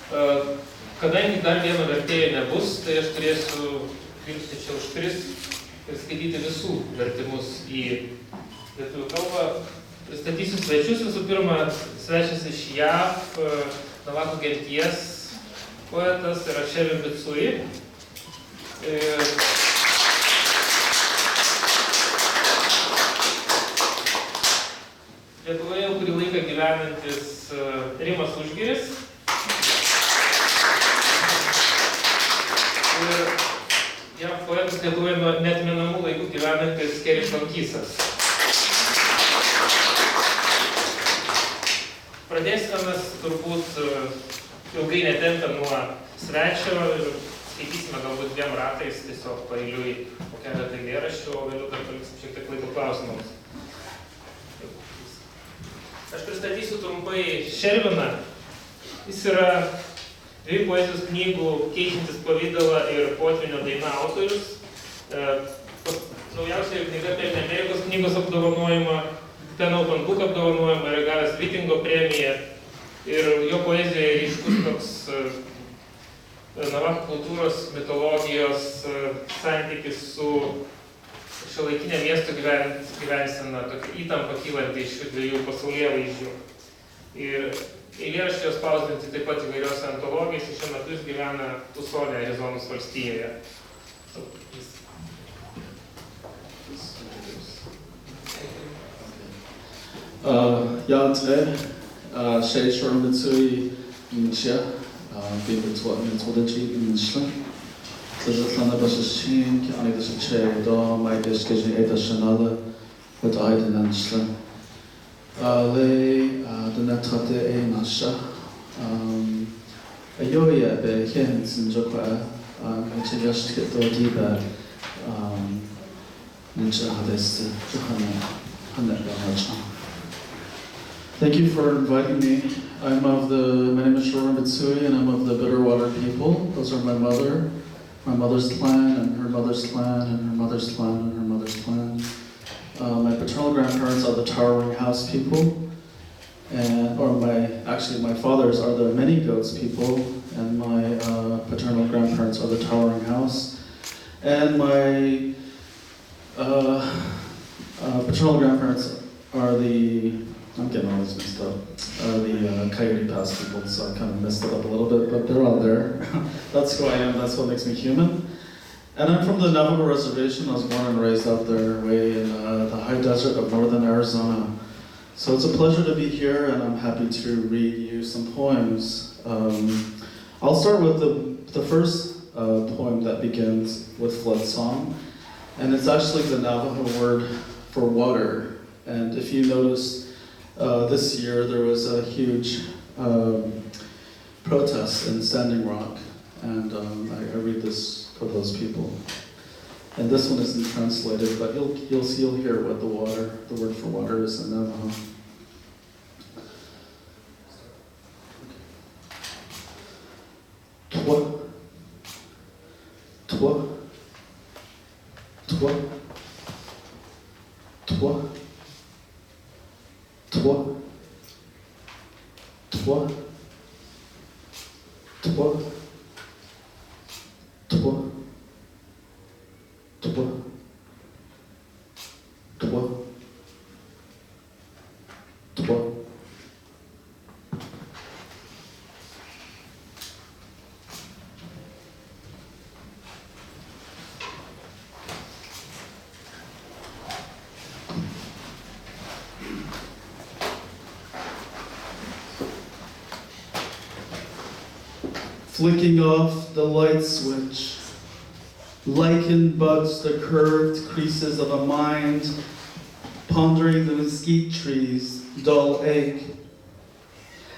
Kadangi dar vieno vertėjo nebus, tai aš turėsiu dirbti čia už 3 ir skaityti visų vertimus į lietuvių kalbą. Pristatysiu svečius. Visų pirma, svečias iš JAV, Navahų genties poetas yra Chevy Mitsui. Lietuvoje jau kurį laiką gyvenantis Rimas Užgiris. Ir JAV poetas Lietuvoje nuo neatmenamų laikų gyvenantis Keris Lankysas. Pradėsime mes turbūt ilgai netempę nuo svečio ir skaitysime galbūt 2 ratais, tiesiog paeiliui po keletą eilėraščių, o vėliau dar paliksim šiek tiek laiko klausimams. Aš pristatysiu trumpai Šerviną. Jis yra 2 poezijos knygų Keičiantis pavidalą ir Potvynio daina autorius. Naujausia knyga pelnė Amerikos knygos apdovanojimą, Pen Open Book apdovanojimą, yra gavęs Vitingo premiją. Ir jo poezijoje ryškus toks Navahų kultūros, mitologijos santykis su šiuolaikinė miesto gyvensena, tokia įtampa kylanti iš šių 2 pasaulėvaizdžių. Ir eilėraščiai spausdinti taip pat įvairiose antologijose. Šiuo metu jis gyvena Tusone, Arizonos valstijoje. Shea Shore Mitsui Nchia, Bibi Twadachi in Shlim. Tlana Bashin, Kiani the Che, Do, my discussion, Ada Shanala, but I didn't Shlim. Lay the Natate A Nasha, a Yoya, the Hens in Jokwa, I suggest to Diba, Ninja Hades, Johanna. Thank you for inviting me. My name is Shora Mitsui, and I'm of the Bitterwater people. Those are my mother's clan, and her mother's clan, and her mother's clan, and her mother's clan. My paternal grandparents are the Towering House people, my fathers are the Many Goats people, and my paternal grandparents are the Towering House, and my paternal grandparents are I'm getting all this mixed up. The Coyote Pass people, so I kind of messed it up a little bit, but they're all there. That's who I am, that's what makes me human. And I'm from the Navajo Reservation. I was born and raised out there, way in the high desert of northern Arizona. So it's a pleasure to be here, and I'm happy to read you some poems. I'll start with the first poem that begins with flood song. And it's actually the Navajo word for water. And if you notice, this year there was a huge protest in Standing Rock, and I read this for those people. And this one isn't translated, but you'll hear what the word for water is in Navajo. Twa, twa, twa, twa. Twa, twa, twa, twa, twa, twa, twa. Flicking off the light switch, lichen buds the curved creases of a mind, pondering the mesquite trees, dull ache,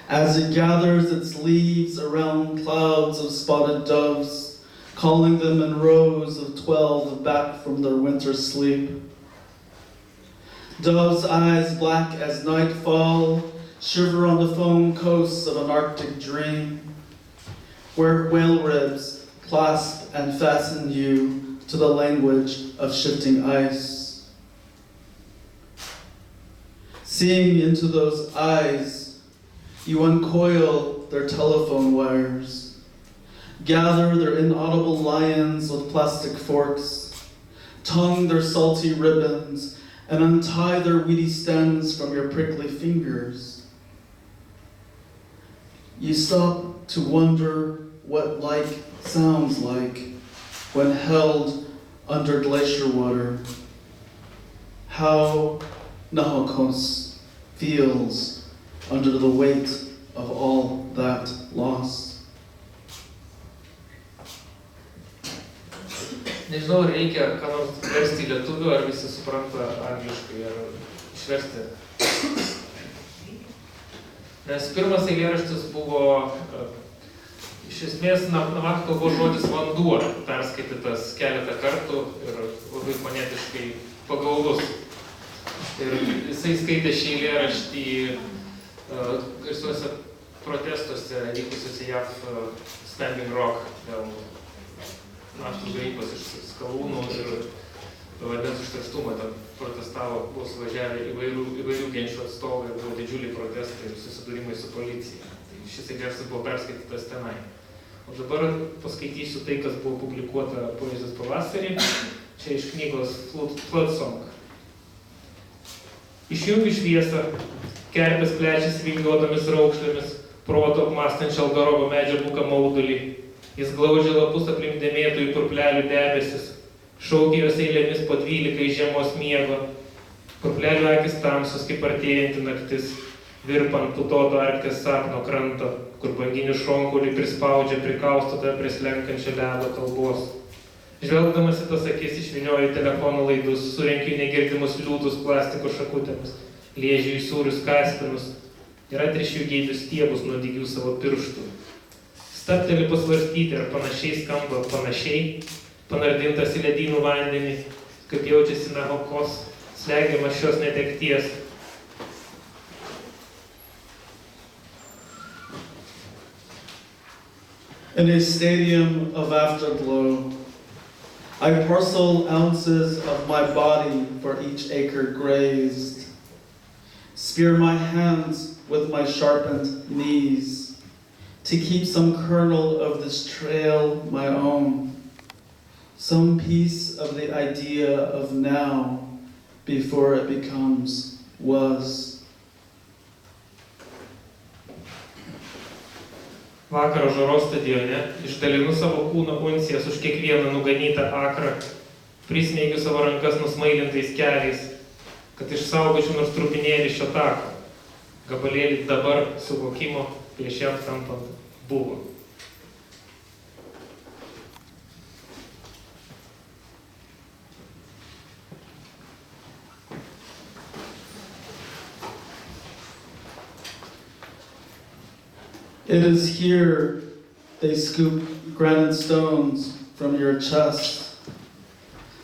as it gathers its leaves around clouds of spotted doves, calling them in rows of 12 back from their winter sleep. Doves' eyes black as nightfall shiver on the foam coasts of an Arctic dream, where whale ribs clasp and fasten you to the language of shifting ice. Seeing into those eyes, you uncoil their telephone wires, gather their inaudible lions with plastic forks, tongue their salty ribbons, and untie their weedy stems from your prickly fingers. You stop to wonder what like sounds like when held under glacier water, how Nahokos feels under the weight of all that loss. Nežinau, ar reikia ką nors versti į lietuvių, ar visi supranta angliškai, ar išversti. Nes pirmas eilėraštis buvo, iš esmės, Navakhto buvo žodis vanduo, perskaitytas keletą kartų ir labai fonetiškai pagaulus. Ir jisai skaitė šį eilėraštį garsiuose protestuose vykusiuose JAV Standing Rock dėl naftos gavybos iš skalūnų ir vandens užterštumo. Ten protestavo, buvo suvažiavę įvairių genčių atstovai, buvo didžiuliai protestai ir susidūrimai su policija. Tai šis eilėraštis buvo perskaitytas tenai. O dabar paskaitysiu tai, kas buvo publikuota Poezijos pavasarį. Čia iš knygos Flood Song. Išjungiu šviesą, kerpės plečiasi vingiuotomis raukšlėmis, proto apmąstančio algarovo medžio buką maudulį. Jis glaudžia lapus aplink dėmėtųjų purplelių debesis, šaukia jos eilėmis po 12 žiemos miego. Purplelių akis tamsus, kaip artėjanti naktis, virpant putoto Arkties sapno kranto, kur banginių šonkaulį prispaudžia prikaustotą prie slenkančio ledo kalbos. Žvelgdamas į tas akis išvynioju telefono laidus, surenkiu negirdimus liūtus plastiko šakutėmis, liežiu į sūrius kaspinus ir atrišiu geibių stiebus nuo dygių savo pirštų. Stabteli pasvarstyti, ar panašiai skamba panašiai, panardintas į ledynų vandenį, kaip jaučiasi Nahokos, slegiamas šios netekties. In a stadium of afterglow, I parcel ounces of my body for each acre grazed, spear my hands with my sharpened knees, to keep some kernel of this trail my own, some piece of the idea of now before it becomes was. Vakaro Žaros stadione išdalinu savo kūno uncijas už kiekvieną nuganytą akrą, prismeigiu savo rankas nusmailintais keliais, kad išsaugočiau nors trupinėlį šio tako, gabalėlį dabar suvokimo prieš jam tampant buvo. It is here they scoop granite stones from your chest,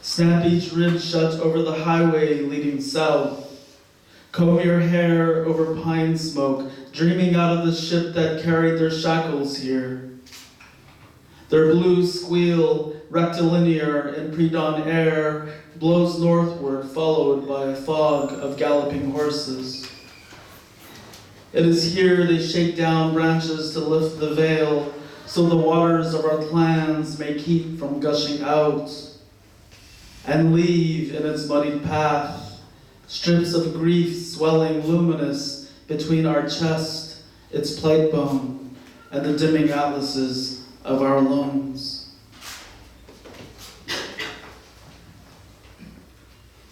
snap each rib shut over the highway leading south, comb your hair over pine smoke, dreaming out of the ship that carried their shackles here. Their blue squeal, rectilinear in pre-dawn air, blows northward, followed by a fog of galloping horses. It is here they shake down branches to lift the veil, so the waters of our clans may keep from gushing out, and leave in its muddied path strips of grief swelling luminous between our chest, its plate bone, and the dimming atlases of our lungs.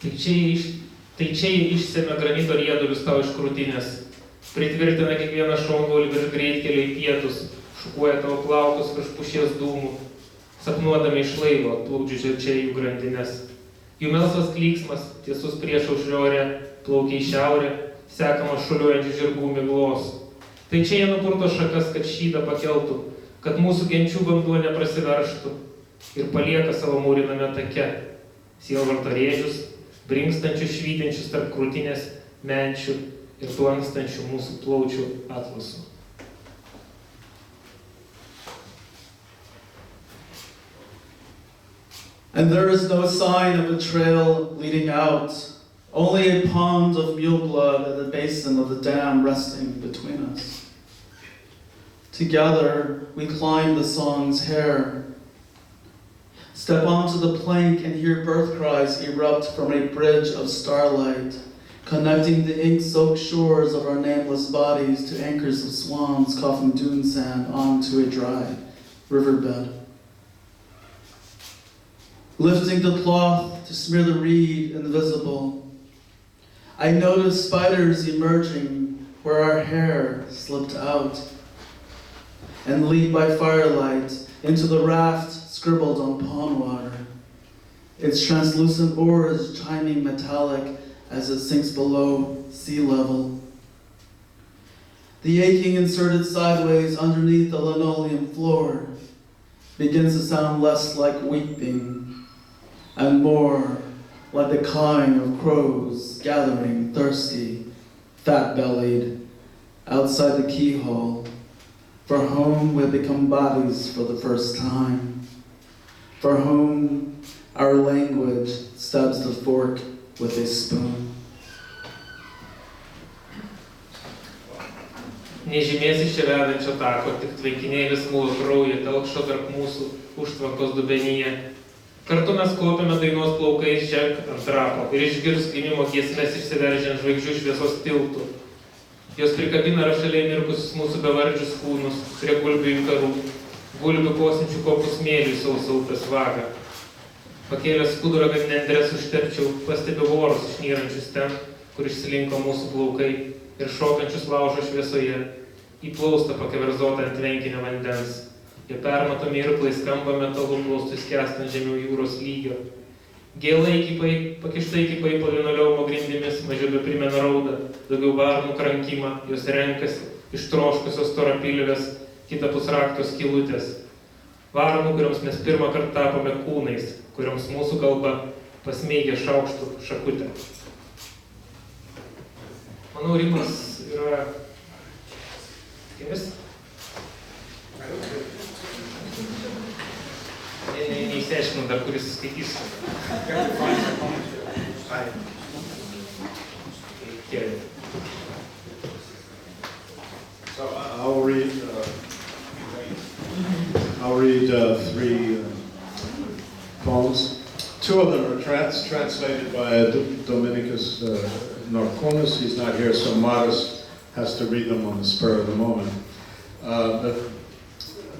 Tai čia išsemia granito riedulius tau iš krūtinės, pritvirtina kiekvieną šonkaulį virš greitkelio į pietus, šukuoja tavo plaukus virš pušies dūmų, sapnuodami iš laivo plukdžiu čia jų grandines. Jų melsvas klyksmas, tiesus priešaušrio ore, plaukia į šiaurę, sekamas šuliuojančių žirgų miglos. Tai čia jie nupurto šakas, kad šydą pakeltų, kad mūsų genčių vanduo neprasiverštų, ir palieka savo mūriname take sielvarto rėžius, brinkstančius švytinčius tarp krūtinės menčių ir plankstančių mūsų plaučių atlasų. And there is no sign of a trail leading out, only a pond of mule blood at the basin of the dam resting between us. Together, we climb the song's hair. Step onto the plank and hear birth cries erupt from a bridge of starlight, connecting the ink-soaked shores of our nameless bodies to anchors of swans coughing dune sand onto a dry riverbed. Lifting the cloth to smear the reed invisible, I notice spiders emerging where our hair slipped out, and leap by firelight into the raft scribbled on pond water, its translucent oars chiming metallic as it sinks below sea level. The aching inserted sideways underneath the linoleum floor begins to sound less like weeping and more like the cawing of crows gathering thirsty, fat-bellied, outside the keyhole, for whom we have become bodies for the first time, for whom our language stabs the fork with a spoon. Nežymės iš čia vedančio tako, tik tvenkinėlis mūlo kraują telkšo tarp mūsų užtvankos dubenyje. Kartu mes kopiame dainos plaukais ženk ant rapo ir išgirs gimimo giesmes išsiveržiant žvaigždžių šviesos tiltų. Jos prikabina rašaliai mirkusius mūsų bevardžius kūnus prie gulbių inkarų, gulbių kosinčių kopų smėlių sausą upės vagą. Pakėlęs skudurą, kad nendres užtepčiau, pastebiu vorus išnyrančius ten, kur išsilinko mūsų plaukai ir šokančius laužo šviesoje, į plaustą pakeverzotą ant tvenkinio vandens. Jie permatomi irklai skamba metalu plaustui skęstant žemiau jūros lygio. Gėlai pakištai kipai po linoleumo grindimis mažiau beprimena raudą, daugiau varnų krankimą, jos renkasi, ištroškusios storapilvės, kitapus rakto skylutės. Varnų, kuriams mes pirmą kartą tapome kūnais, kuriams mūsų kalba pasmeigia šaukštų šakutę. Manau, rimas yra... Kimis? Neįsiaiškinu dar, kuris skaitys. So I'll read three poems. Two of them are translated by Dominicus Norconis. He's not here, so Modest has to read them on the spur of the moment.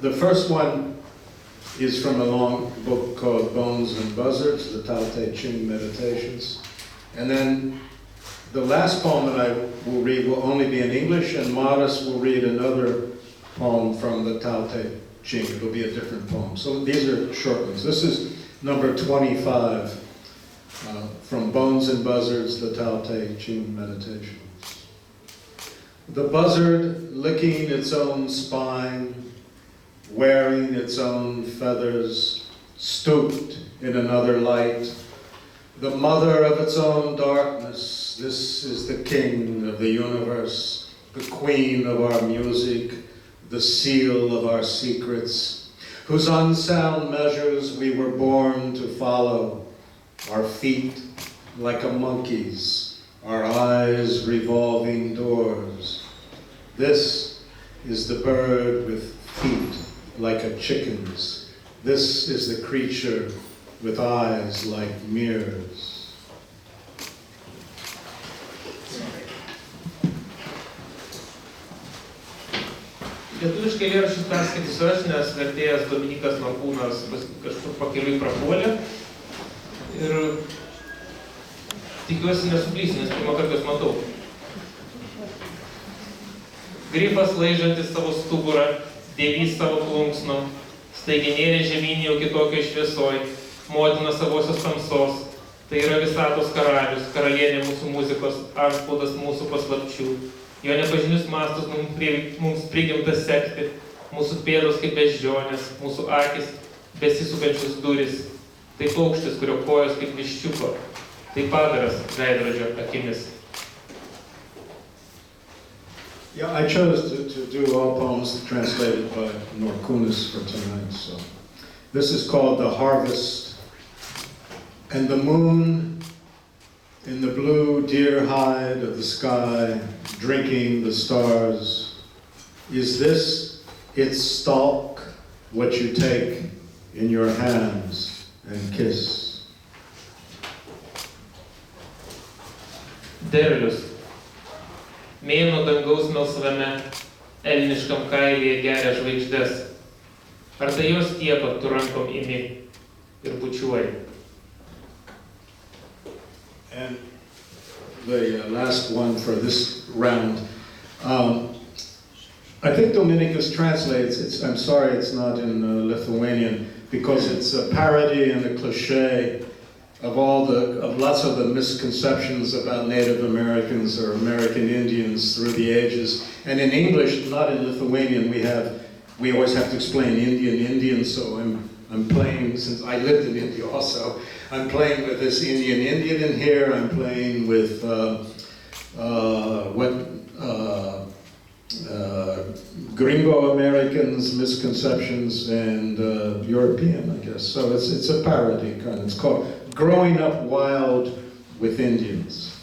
The first one is from a long book called Bones and Buzzards, the Tao Te Ching Meditations. And then the last poem that I will read will only be in English, and Modest will read another poem from the Tao Te Ching. It'll be a different poem. So these are short ones. This is number 25 from Bones and Buzzards, the Tao Te Ching Meditations. The buzzard licking its own spine, wearing its own feathers, stooped in another light. The mother of its own darkness, this is the king of the universe, the queen of our music, the seal of our secrets, whose unsound measures we were born to follow, our feet like a monkey's, our eyes revolving doors. This is the bird with feet like a chicken's. This is the creature with eyes like mirrors. Lietuviškai eilėraščius perskaitysiu aš, nes vertėjas Dominikas Norkūnas kažkur pakeliui prapuolė. Ir tikiuosi nesuklysiu, nes pirmą kartą juos matau. Grifas laižantis savo stuburą, dievys savo plunksnom, staiginėlė žemynė jau kitokio šviesoj, motina savosios tamsos, tai yra visatos karalius, karalienė mūsų muzikos, antspaudas mūsų paslapčių. Jo nepažinius mastus mums prigimtas sekti, mūsų pėdos kaip beždžionės, mūsų akis besisukančius duris. Tai paukštis, kurio kojos kaip viščiuko, tai padaras veidrodžio akimis. Yeah, I chose to do all poems translated by Norkunis for tonight. So this is called The Harvest. And the moon in the blue deer hide of the sky, drinking the stars. Is this its stalk, what you take in your hands and kiss. Derlius. Mėnuo dangaus melsvame, elniškam kailyje geria žvaigždes. Ar tai jos tieko tu rankom imi ir bučiuoji? And the last one for this round. I think Dominicus translates, I'm sorry it's not in Lithuanian, because it's a parody and a cliche of lots of the misconceptions about Native Americans or American Indians through the ages. And in English, not in Lithuanian, we always have to explain Indian, so I'm playing, since I lived in India also, I'm playing with this Indian in here, I'm playing with Gringo Americans, misconceptions, and European, I guess. So it's a parody kind of, it's called Growing Up Wild with Indians.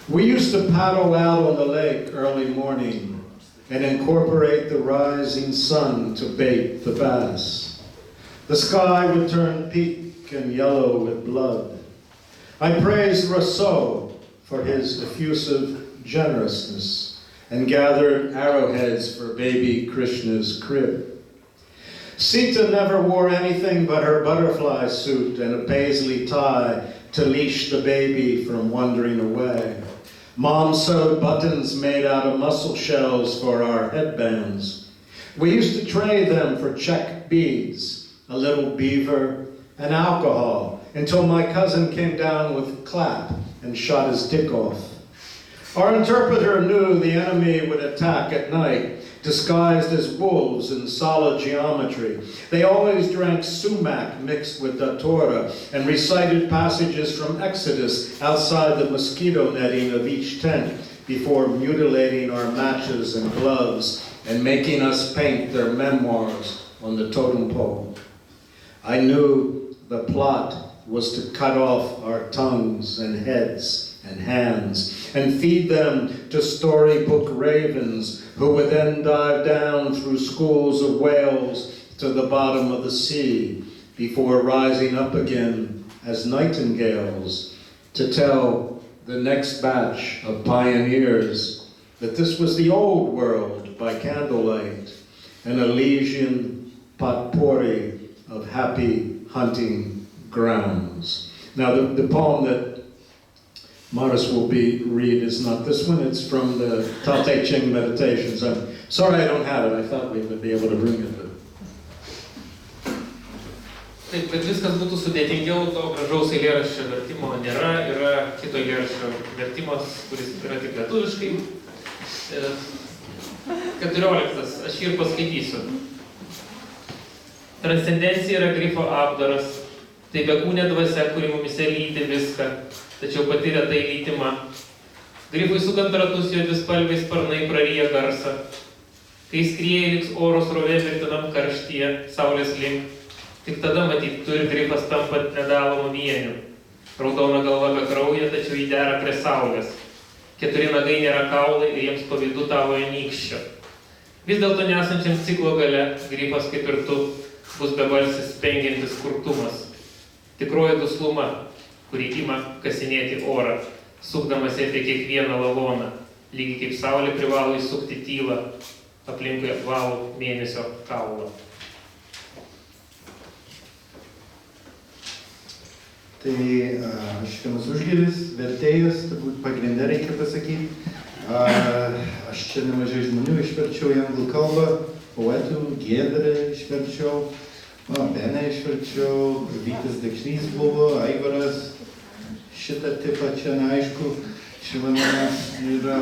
We used to paddle out on the lake early morning and incorporate the rising sun to bait the bass. The sky would turn pink and yellow with blood. I praised Rousseau for his effusive generousness and gathered arrowheads for baby Krishna's crib. Sita never wore anything but her butterfly suit and a paisley tie to leash the baby from wandering away. Mom sewed buttons made out of mussel shells for our headbands. We used to trade them for Czech beads, a little beaver, and alcohol, until my cousin came down with clap and shot his dick off. Our interpreter knew the enemy would attack at night, disguised as wolves in solid geometry. They always drank sumac mixed with datura and recited passages from Exodus outside the mosquito netting of each tent before mutilating our matches and gloves and making us paint their memoirs on the totem pole. I knew the plot was to cut off our tongues and heads and hands and feed them to storybook ravens who would then dive down through schools of whales to the bottom of the sea before rising up again as nightingales to tell the next batch of pioneers that this was the old world by candlelight, an Elysian potpourri of happy hunting grounds. Now the poem that Maris will read is not this one, it's from the Tao Te Ching Meditations. I'm sorry I don't have it, I thought we would be able to bring it. Taip, kad viskas būtų sudėtingiau, to gražaus eilėraščio vertimo nėra, yra kito eilėraščio vertimas, kuris yra tik lietuviškai. 14. Aš jį ir paskaitysiu. Transcendencija yra grifo apdaras, tai bekūnė dvasia, kuri mumise lydi viską, tačiau pati retai lydima. Grifui sukant ratus, jo dvispalviai sparnai praryja garsą. Kai skrieja liks oro srovė mirtinam karštyje, saulės link, tik tada matyt, turi grifas tampant nedalomų vienių. Raudona galva be kraujo, tačiau jį dera prie saulės. 4 nagai nėra kaulai ir jiems pavydu tavo anykščio. Vis dėlto nesančiam ciklo gale, grifas kaip ir tu, bus bebalsis spengiantis kurtumas. Tikroji dusluma, kuri ima kasinėti orą, sukdamas apie kiekvieną lavoną, lygiai kaip saulė privalo įsukti tylą, aplinkui apvalų mėnesio kaulą. Tai Aškenas Užgiris, vertėjas, turbūt pagrindę reikia pasakyti. Aš čia nemažai žmonių išverčiau į anglų kalbą, poetų, Giedrę išverčiau, Benę išverčiau, Vytis Dekšnys buvo, Aivaras, šitą tipą čia neaišku, Šilaminas yra.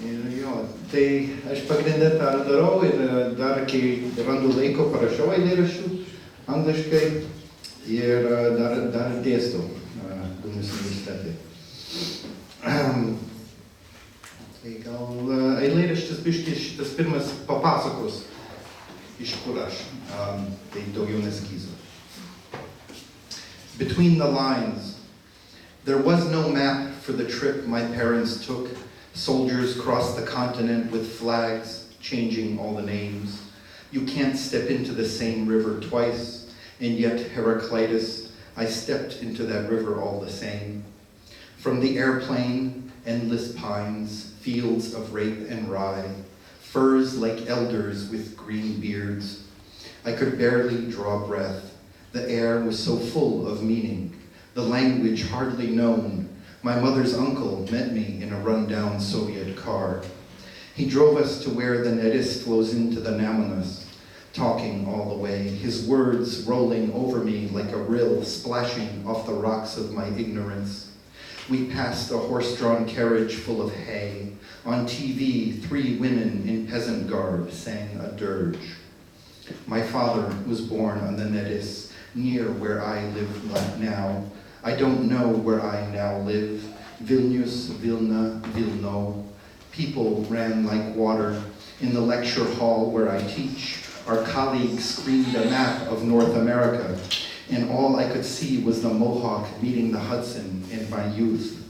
Ir jo, tai aš pagrindę tą darau ir dar kai randu laiko parašiau eilėraščių angliškai. Ir dar dėstau Vilniaus universitete. Tai gal eilėraštis biškį šitas pirmas papasakos, iš kur aš, tai daugiau nesakysiu. Between the lines, there was no map for the trip my parents took. Soldiers crossed the continent with flags, changing all the names. You can't step into the same river twice, and yet Heraclitus, I stepped into that river all the same. From the airplane, endless pines, fields of rape and rye, firs like elders with green beards. I could barely draw breath. The air was so full of meaning, the language hardly known. My mother's uncle met me in a rundown Soviet car. He drove us to where the Neris flows into the Nemunas, talking all the way, his words rolling over me like a rill splashing off the rocks of my ignorance. We passed a horse-drawn carriage full of hay. On TV, 3 women in peasant garb sang a dirge. My father was born on the Neris, near where I live now. I don't know where I now live. Vilnius, Vilna, Vilno. People ran like water. In the lecture hall where I teach, our colleagues screened a map of North America, and all I could see was the Mohawk meeting the Hudson in my youth.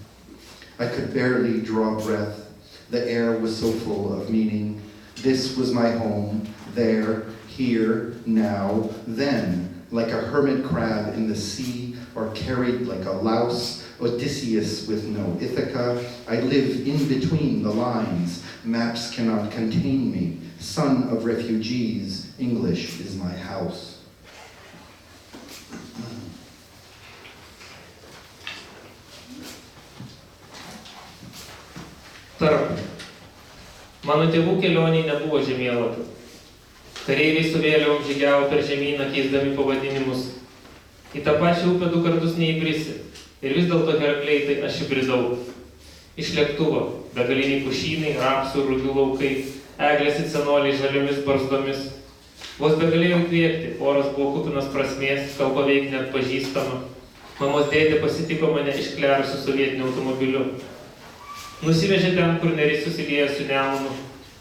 I could barely draw breath. The air was so full of meaning. This was my home, there, here, now, then, like a hermit crab in the sea, or carried like a louse, Odysseus with no Ithaca. I live in between the lines. Maps cannot contain me. Son of refugees, English is my house. Tarp. Mano tėvų kelioniai nebuvo žemėlapių. Kareiviai su vėliavom žygiavo per žemyną keisdami pavadinimus. Į tą pačią upę 2 kartus neįbrisi. Ir vis dėlto Herakleitai aš įbridau. Iš lėktuvo, begaliniai pušynai, rapsų ir rugių laukai, eglės it senoliai žaliomis barzdomis. Vos begalėjau įkvėpti, oras buvo kupinas prasmės, kalba veik net pažįstama. Mamos dėdė pasitiko mane išklerusiu sovietiniu automobiliu. Nusivežė ten, kur Neris susilieja su Nemunu.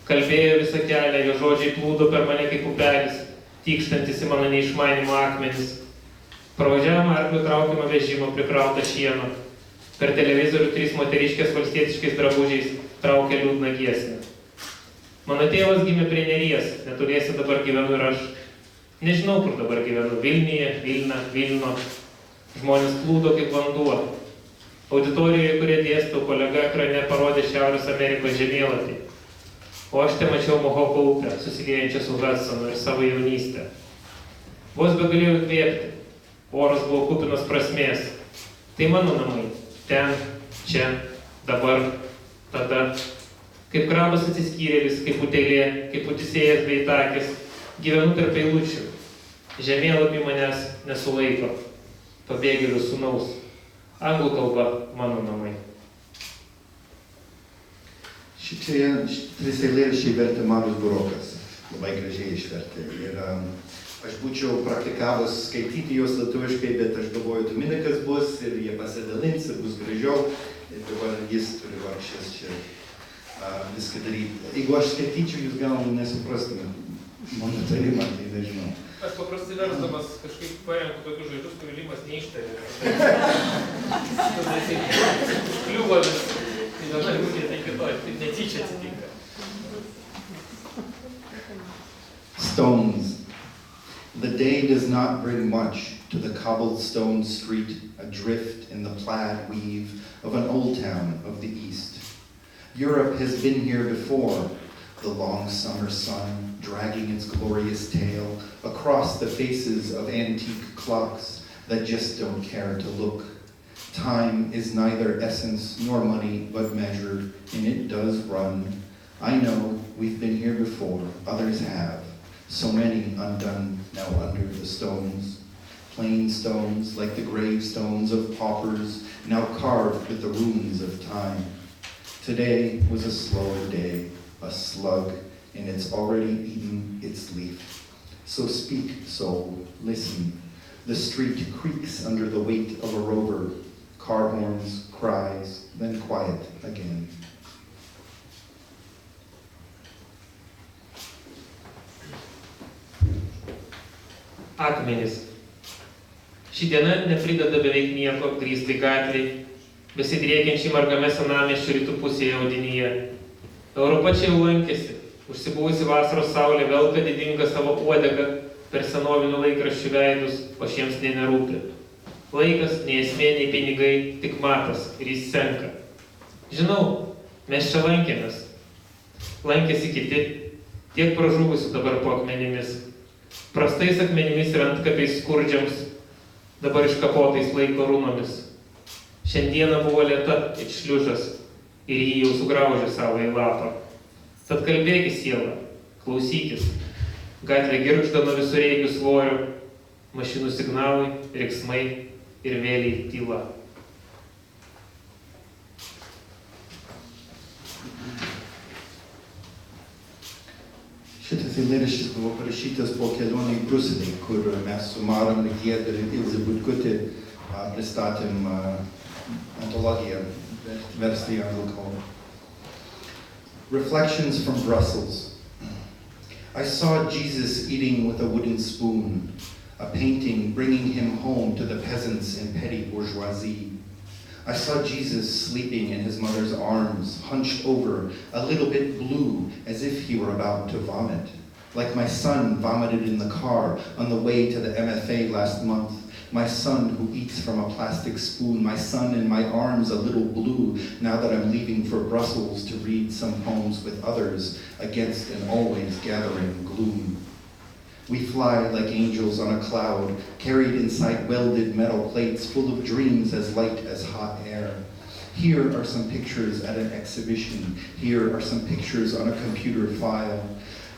Kalbėjo visą kelią, jo žodžiai plūdo per mane kaip upelis, tykštantis į mano neišmanimo akmenis. Pravažiavome arklio traukiamą vežimą prikrautą šieno. Per televizorių 3 moteriškės valstietiškais drabužiais traukė liūdną giesmę. Mano tėvas gimė prie Neries, netoliese dabar gyvenu ir aš. Nežinau, kur dabar gyvenu, Vilniuje, Vilna, Vilno. Žmonės plūdo kaip vanduo. Auditorijoje, kurie dėstau, kolega ekrane parodė Šiaurės Amerikos žemėlapį. O aš te mačiau Mohoko upę, susiliejančią su Hudsonu ir savo jaunystę. Vos begalėjau įkvėpti. Oras buvo kupinas prasmės. Tai mano namai. Ten, čia, dabar, tada. Kaip krabas atsiskyrėlis, kaip utėlė, kaip Odisėjas bei Takis. Gyvenu tarp eilučių. Žemėlapį manęs nesulaiko. Pabėgėlių sūnaus. Anglų kalba mano namai. Šitie 3 eilėraščiai vertė Marius Burokas. Labai gražiai išvertė. Ir aš būčiau praktikavus skaityti juos lietuviškai, bet aš galvoju, Dominikas bus ir jie pasidalins ir bus gražiau. Ir dabar jis turi vargšės čia viską daryti. Jeigu aš skaityčiau, jūs gal nesuprastumėt mano tarimą, tai nežinau. Aš paprastai versdamas kažkaip parenku tokius žodžius, kur Limas neištarė. Tada jisai kliuvo vis. Tai viena liūdė, tai kitoj. Tai netyčia atsitinka. Stones. The day does not bring much to the cobblestone street, adrift in the plaid weave of an old town of the East. Europe has been here before, the long summer sun dragging its glorious tail across the faces of antique clocks that just don't care to look. Time is neither essence nor money, but measured, and it does run. I know we've been here before, others have. So many undone now under the stones. Plain stones like the gravestones of paupers, now carved with the runes of time. Today was a slower day, a slug, and it's already eaten its leaf. So speak, soul, listen. The street creaks under the weight of a rover. Car horns, cries, then quiet again. Akmenys. Ši diena neprideda beveik nieko grįstai gatviai, besidriekiančiai margame senamiesčio rytų pusėje audinyje. Europa čia jau lankėsi, Užsibuvusi vasaros saulė velka didingą savo uodegą per senovinių laikraščių veidus, o šiems nė nerūpi. Laikas, nei esmė, nei pinigai, tik matas ir jis senka. Žinau, mes čia lankėmės. Lankėsi kiti, tiek pražuvusių dabar po akmenimis. Prastais akmenimis ir antkapiais skurdžiams, dabar iškapotais laiko runomis. Šiandieną buvo lieta it šliužas ir jį jau sugraužė savo į lapą. Tad kalbėkis, siela, klausykis. Gatvė girgžda nuo visureigių svorio, mašinų signalai, riksmai ir vėliai tyla. Šitas eilėraštis buvo parašytas po kelionę į Bruselį, kur mes su Marom Giedre ir Ilze Butkutė pristatėm antologiją verstą į anglų kalbą. Reflections from Brussels. I saw Jesus eating with a wooden spoon, a painting bringing him home to the peasants in petty bourgeoisie. I saw Jesus sleeping in his mother's arms, hunched over, a little bit blue, as if he were about to vomit. Like my son vomited in the car on the way to the MFA last month. My son who eats from a plastic spoon, my son in my arms a little blue, now that I'm leaving for Brussels to read some poems with others against an always gathering gloom. We fly like angels on a cloud, carried inside welded metal plates full of dreams as light as hot air. Here are some pictures at an exhibition. Here are some pictures on a computer file.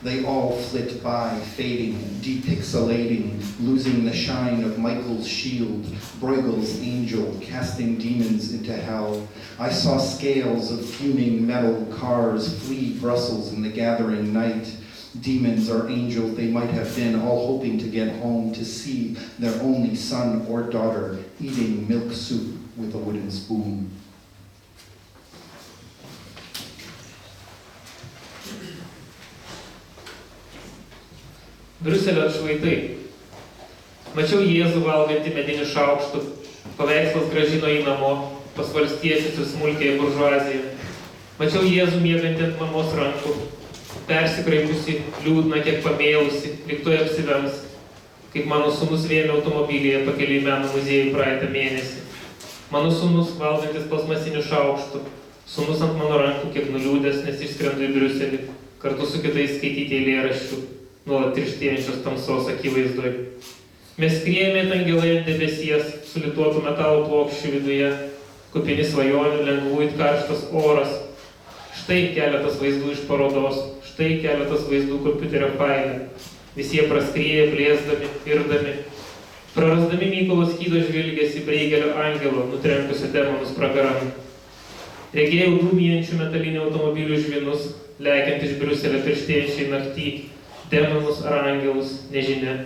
They all flit by, fading, depixelating, losing the shine of Michael's shield, Bruegel's angel, casting demons into hell. I saw scales of fuming metal cars flee Brussels in the gathering night. Demons or angels they might have been, all hoping to get home to see their only son or daughter eating milk soup with a wooden spoon. Briuselio atšvaitai. Mačiau Jėzų valgantį medinių šaukštų, paveikslas grąžino į namo, pas valstiečius ir smulkiąją buržuaziją. Mačiau Jėzų miegantį ant mamos rankų, persikraipusi, liūdna, kiek pamėlusi, lyg tuoj apsivems, kaip mano sūnus vėmė automobilyje pakeliui į meno muziejų praeitą mėnesį. Mano sūnus valgantis plastmasinių šaukštų, sūnus ant mano rankų, kiek nuliūdęs, nes išskrendu į Briuselį, kartu su kitais skaityti eilėraščių, nuolat tirštėjančios tamsos akivaizdoj. Mes skriejame angelai ant debesies, sulituotų metalo plokščių viduje, kupini svajonių, lengvų it karštas oras. Štai keletas vaizdų iš parodos, štai keletas vaizdų kompiuterio faile. Visi jie praskrieja, blėsdami, irdami, prarasdami Mykolo Skydo žvilgesį Breigelio angelo, nutrenkusio demonus pragaran. Regėjau dūmijančių metalinių automobilių žvinus, lekiant iš Briuselio tirštėjančiai naktį, demonus ar angelus, nežinia.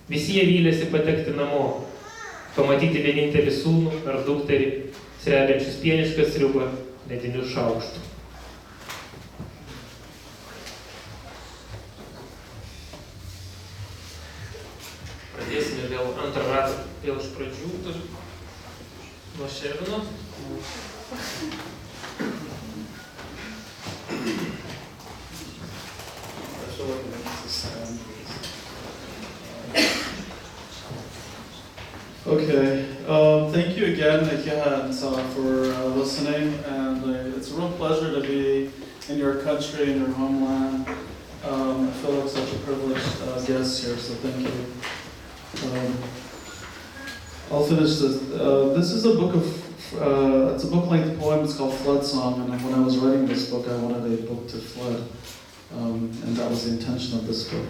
Visi jie vylėsi patekti namo, pamatyti vienintelį sūnų ar dukterį, srebiančius pienišką sriubą medinių šaukštų. Pradėsime vėl antrą ratą, vėl iš pradžių, nuo Šervino. Okay, thank you again for listening, and it's a real pleasure to be in your country, in your homeland. I feel like such a privileged guest here, so thank you. I'll finish this. This is a book of, it's a book-length poem. It's called Flood Song, and when I was writing this book, I wanted a book to flood, and that was the intention of this book.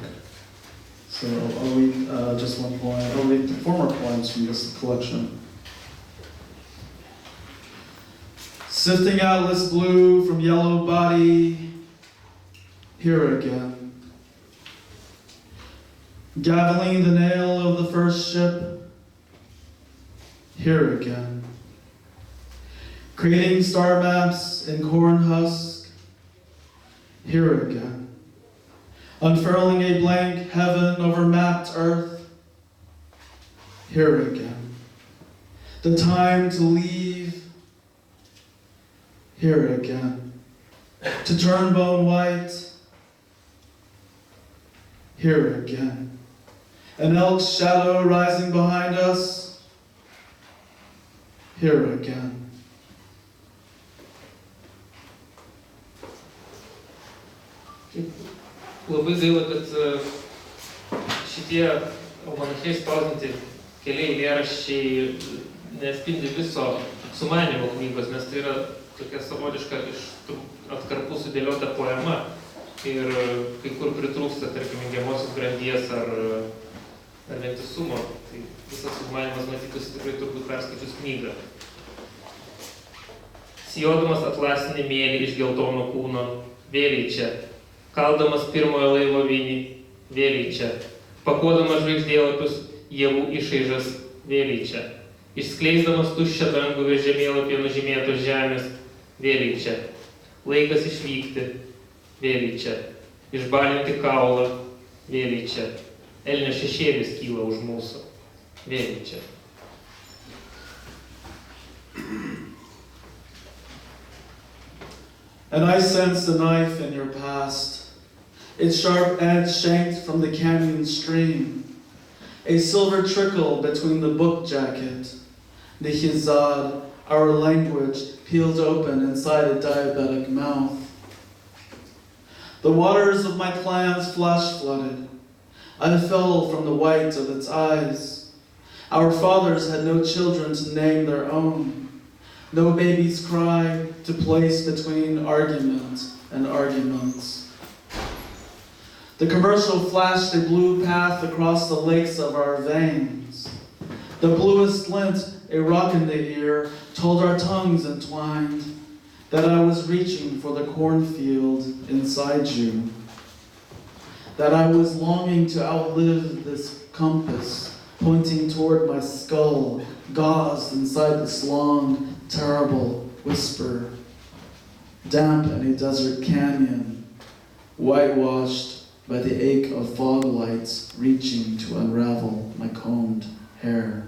So I'll read just one poem. I'll read 4 more poems from this collection. Sifting Atlas blue from yellow body, here again. Gaveling the nail of the first ship, here again. Creating star maps in corn husk, here again. Unfurling a blank heaven over mapped earth, here again. The time to leave, here again. To turn bone white, here again. An elk's shadow rising behind us, here again. Labai gaila, kad šitie almanache spausdinti keli eilėraščiai nespindi viso sumanimo knygos, nes tai yra tokia savotiška iš atkarpų sudėliota poema ir kai kur pritrūksta, tarkim, jungiamosios grandies ar vientisumo. Tai visas sumanimas matytųsi tikrai turbūt perskaičius knygą. Sijodamas atlasinį mėlį iš geltono kūno, vėliai čia. Kaldamas pirmojo laivo vinį, vėliai čia. Pakuodamas žvaigždėlapius, javų išaižas, vėliai čia. Išskleisdamas tuščią dangų virš žemėlapyje nužymėtos žemės, vėliai čia. Laikas išvykti, vėliai čia. Išbalinti kaulą, vėliai čia. Elnio šešėlis kyla už mūsų, vėliai čia. And I sense a knife in your past, its sharp edge shanked from the canyon stream, a silver trickle between the book jacket, the hizad, our language, peeled open inside a diabetic mouth. The waters of my clan's flash flooded. I fell from the white of its eyes. Our fathers had no children to name their own. No baby's cry to place between argument and arguments. The commercial flashed a blue path across the lakes of our veins. The bluest glint, a rock in the ear, told our tongues entwined that I was reaching for the cornfield inside you. That I was longing to outlive this compass, pointing toward my skull, gauzed inside this long, terrible whisper, damp in a desert canyon, whitewashed by the ache of fog lights reaching to unravel my combed hair.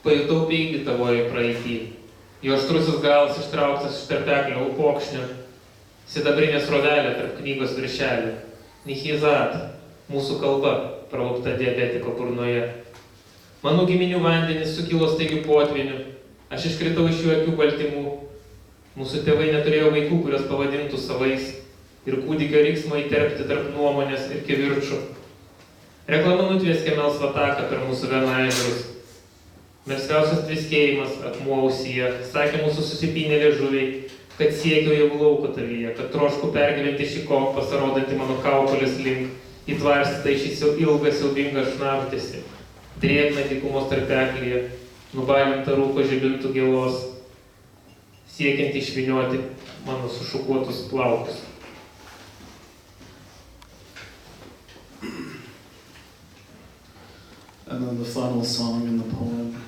Pajutau peilį tavoje praeitį, jo aštrusis galas ištrauktas iš tarpeklio upokšnio, sidabrinė srovelė tarp knygos viršelį, nichizat, mūsų kalba, pralaukta diabetiko burnoje. Mano giminių vandenis sukilo staigių potvinių, aš iškritau iš jų akių baltymų. Mūsų tėvai neturėjo vaikų, kurios pavadintų savais, ir kūdikio riksmą įterpti tarp nuomonės ir kivirčų. Reklama nutvieskė melsvą taką per mūsų veną ežerus. Melsviausias tviskėjimas akmuo ausyje, sakė mūsų susipynė liežuviai, kad siekiau jau lauko tavyje, kad trošku pergyventi šį kompą, parodantį mano kaukolės link, įtvarstytą į šį ilgą siaubingą šnabždesį, drėgną dykumos tarpeklyje, nubalintą rūko žibintų gėlos, siekiant išvynioti mano sušukuotus plaukus. And then the final song in the poem.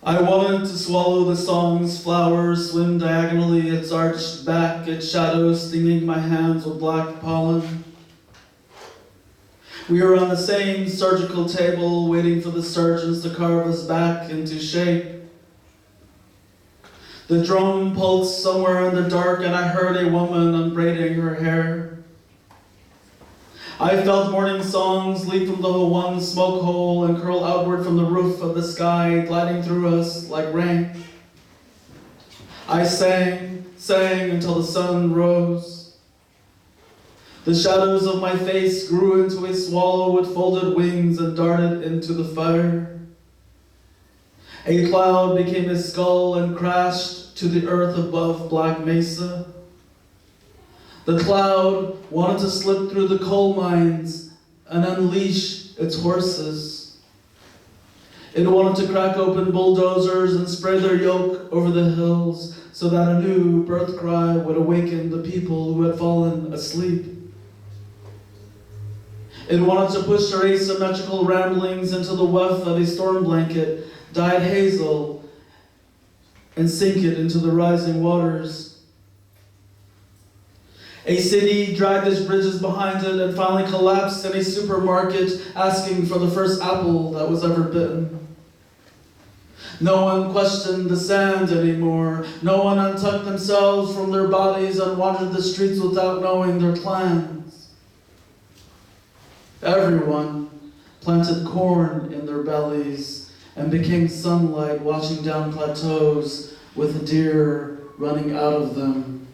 I wanted to swallow the song's flowers, swim diagonally its arched back, its shadows stinging my hands with black pollen. We were on the same surgical table, waiting for the surgeons to carve us back into shape. The drum pulsed somewhere in the dark, and I heard a woman unbraiding her hair. I felt morning songs leap from the one smoke hole and curl outward from the roof of the sky, gliding through us like rain. I sang until the sun rose. The shadows of my face grew into a swallow with folded wings and darted into the fire. A cloud became a skull and crashed to the earth above Black Mesa. The cloud wanted to slip through the coal mines and unleash its horses. It wanted to crack open bulldozers and spread their yoke over the hills so that a new birth cry would awaken the people who had fallen asleep. It wanted to push their asymmetrical ramblings into the weft of a storm blanket, dyed hazel, and sink it into the rising waters. A city dragged its bridges behind it and finally collapsed in a supermarket, asking for the first apple that was ever bitten. No one questioned the sand anymore. No one untucked themselves from their bodies and wandered the streets without knowing their clans. Everyone planted corn in their bellies and became sunlight watching down plateaus with deer running out of them.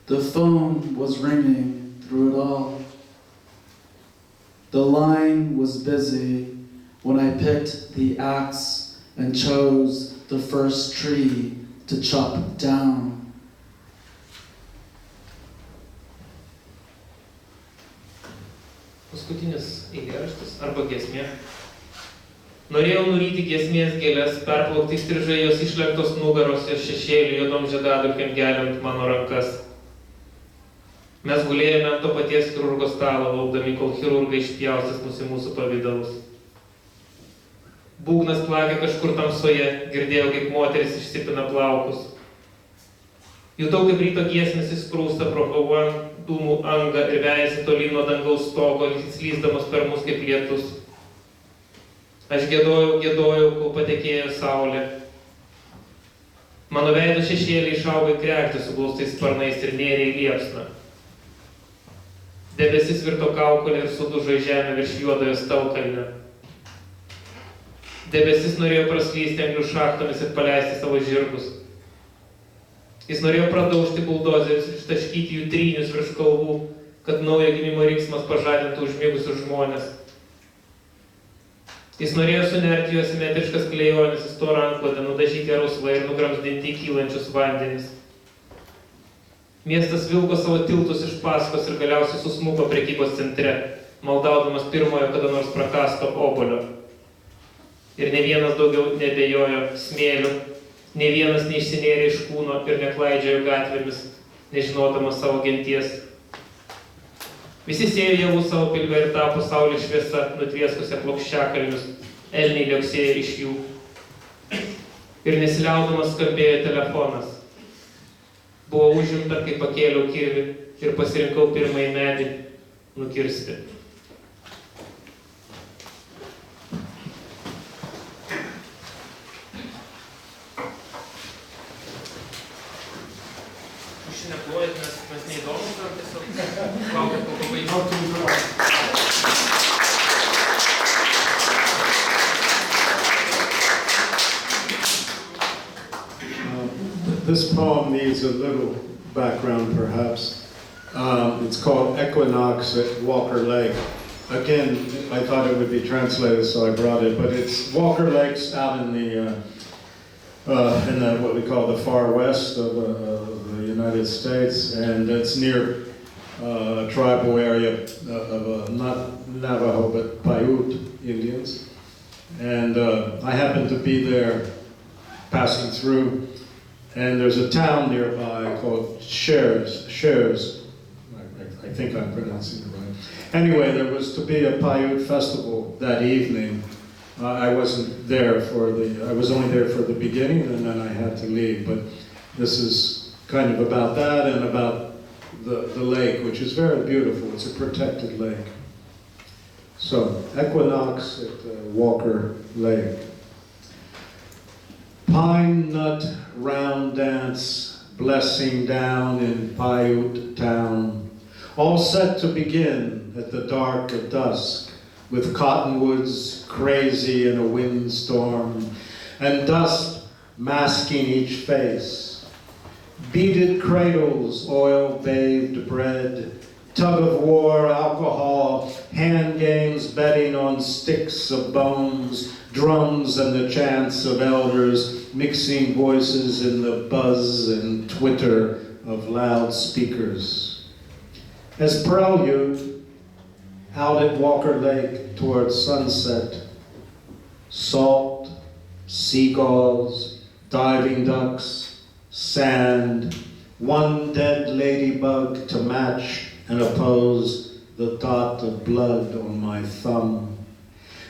The phone was ringing through it all. The line was busy when I picked the axe and chose the first tree to chop down. Paskutinis eilėraštis arba giesmė. Norėjau nuryti giesmės gėlės, perplaukti strižai jos išlenktos nugaros ir šešėlių juodom žiedadulkėm geliant mano rankas. Mes gulėjome ant to paties chirurgo stalo, laukdami, kol chirurgai išpjaustys mus į mūsų pavydalus. Būgnas plakė kažkur tamsoje, girdėjau, kaip moteris išsipina plaukus. Jutau, kaip ryto giesmės įsprūsta pro dūmų angą ir vejasi tolyn nuo dangaus stogo, slysdamas per mus kaip lietus. Aš giedojau, kol patekėjo saulė. Mano veido šešėliai išaugo į kregždę su glaustais sparnais ir nėrė į liepsną. Debesis virto kaukolę ir sudužo į žemę virš juodojo stalkalnio. Debesis norėjo praslysti anglių šachtomis ir paleisti savo žirgus. Jis norėjo pradaužti buldozerius ir ištaškyti jų trynius virš kalvų, kad naujo gimimo riksmas pažadintų užmigusius žmones. Jis norėjo sunerti juos simetriškas klejonis į storą antklodę, nudažyti rusvą ir nugramzdinti į kylančius vandenis. Miestas vilko savo tiltus iš paskos ir galiausiai susmuko prekybos centre, maldaudamas pirmojo kada nors prakasto obuolio. Ir ne vienas daugiau nebejojo smėliu, ne vienas neišsinėrė iš kūno ir neklaidžiojo gatvėmis, nežinodamas savo genties. Visi sėjo javų savo pilve ir tapo saulės šviesa, nutvieskusią plokščiakalnius, elniai liuoksėjo iš jų. Ir nesiliaudamas skambėjo telefonas. Buvo užimta, kai pakėliau kirvį ir pasirinkau pirmąjį medį nukirsti. Jūs neplojat, mes neįdomus, ar tiesiog laukia, kol pabaigsiu? This poem needs a little background, perhaps. It's called Equinox at Walker Lake. Again, I thought it would be translated, so I brought it, but it's Walker Lake's out in the what we call the far west of the United States, and it's near a tribal area of not Navajo, but Paiute Indians. And I happened to be there passing through. And there's a town nearby called Shares. I think I'm pronouncing it right. Anyway, there was to be a Paiute festival that evening. I wasn't there I was only there for the beginning, and then I had to leave. But this is kind of about that and about the lake, which is very beautiful. It's a protected lake. So, Equinox at Walker Lake. Pine nut round dance, blessing down in Paiute town, all set to begin at the dark of dusk, with cottonwoods crazy in a windstorm, and dust masking each face. Beaded cradles, oil-bathed bread, tug-of-war, alcohol, hand games betting on sticks of bones, drums and the chants of elders, mixing voices in the buzz and twitter of loudspeakers. As prelude, out at Walker Lake towards sunset, salt, seagulls, diving ducks, sand, one dead ladybug to match and oppose the dot of blood on my thumb.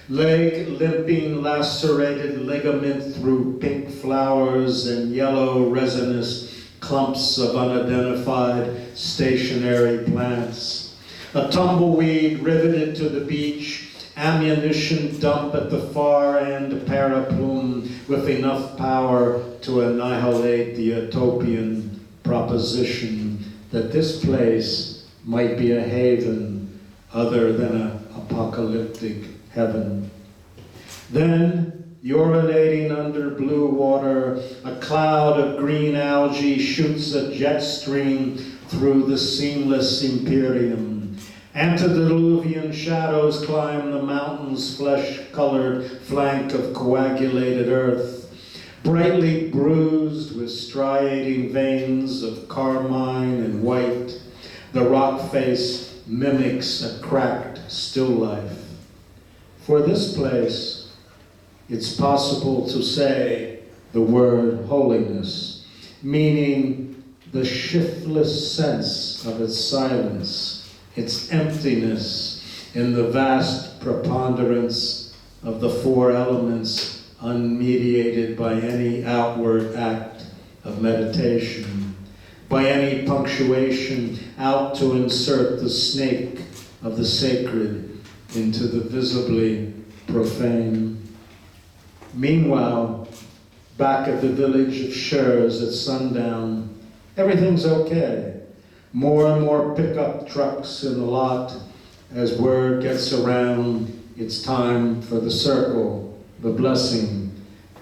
Leg limping, lacerated ligament through pink flowers and yellow resinous clumps of unidentified stationary plants. A tumbleweed riveted to the beach, ammunition dump at the far end, Paraplum, with enough power to annihilate the utopian proposition that this place might be a haven other than an apocalyptic heaven. Then, urinating under blue water, a cloud of green algae shoots a jet stream through the seamless imperium. Antediluvian shadows climb the mountain's flesh-colored flank of coagulated earth, brightly bruised with striating veins of carmine and white. The rock face mimics a cracked still life. For this place, it's possible to say the word holiness, meaning the shiftless sense of its silence, its emptiness in the vast preponderance of the four elements unmediated by any outward act of meditation, by any punctuation out to insert the snake of the sacred into the visibly profane. Meanwhile, back at the village of Shurs at sundown, everything's okay. More and more pickup trucks in the lot as word gets around it's time for the circle, the blessing,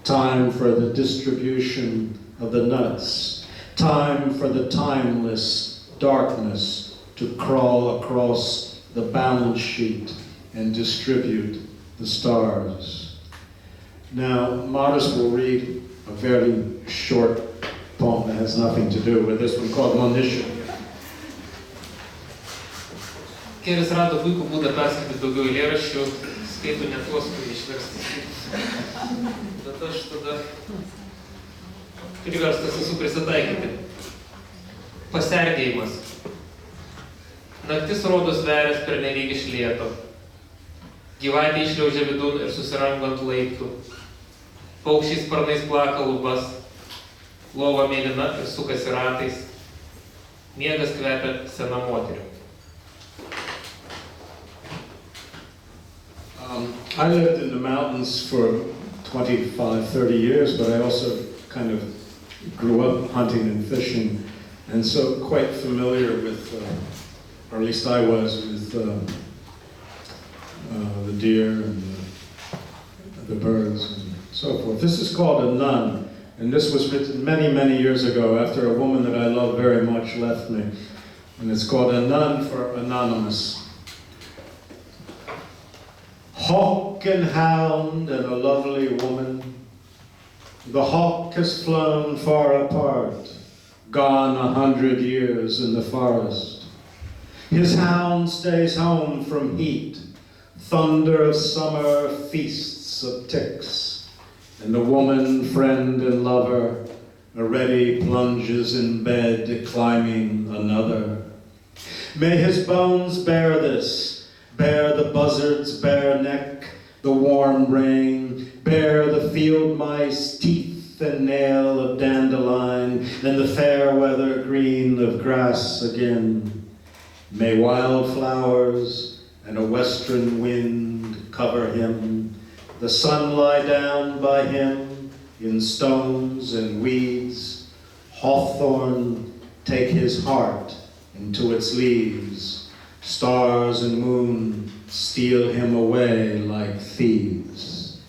time for the distribution of the nuts, time for the timeless darkness to crawl across the balance sheet and distribute the stars. Now, Modest will read a very short poem that has nothing to do with this one called Monition. Keris rado puikų būdą perskaityti daugiau eilėraščių, skaito ne tuos, kurie išversti. Bet aš tada priverstas esu prisitaikyti. Pasergėjimas. Naktis rodos verės pernelyg iš lėto. Gyvatė išliaužia vidun ir susirango ant laiptų. Paukščiai sparnais plaka lubas. Lova mėlyna ir sukasi ratais. Miegas kvepia sena moterim. I lived in the mountains for 25, 30 years, but I also kind of grew up hunting and fishing, and so quite familiar with, or at least I was, with the deer and the birds and so forth. This is called A Nun, and this was written many, many years ago after a woman that I love very much left me, and it's called A Nun for Anonymous. Hawk and hound and a lovely woman. The hawk has flown far apart, gone 100 years in the forest. His hound stays home from heat, thunder of summer, feasts of ticks. And the woman, friend and lover, already plunges in bed, climbing another. May his bones bear this, bear the buzzard's bare neck, the warm rain, bear the field mice, teeth and nail of dandelion, and the fair weather green of grass again. May wildflowers and a western wind cover him, the sun lie down by him in stones and weeds, hawthorn take his heart into its leaves. Stars and moon steal him away like thieves.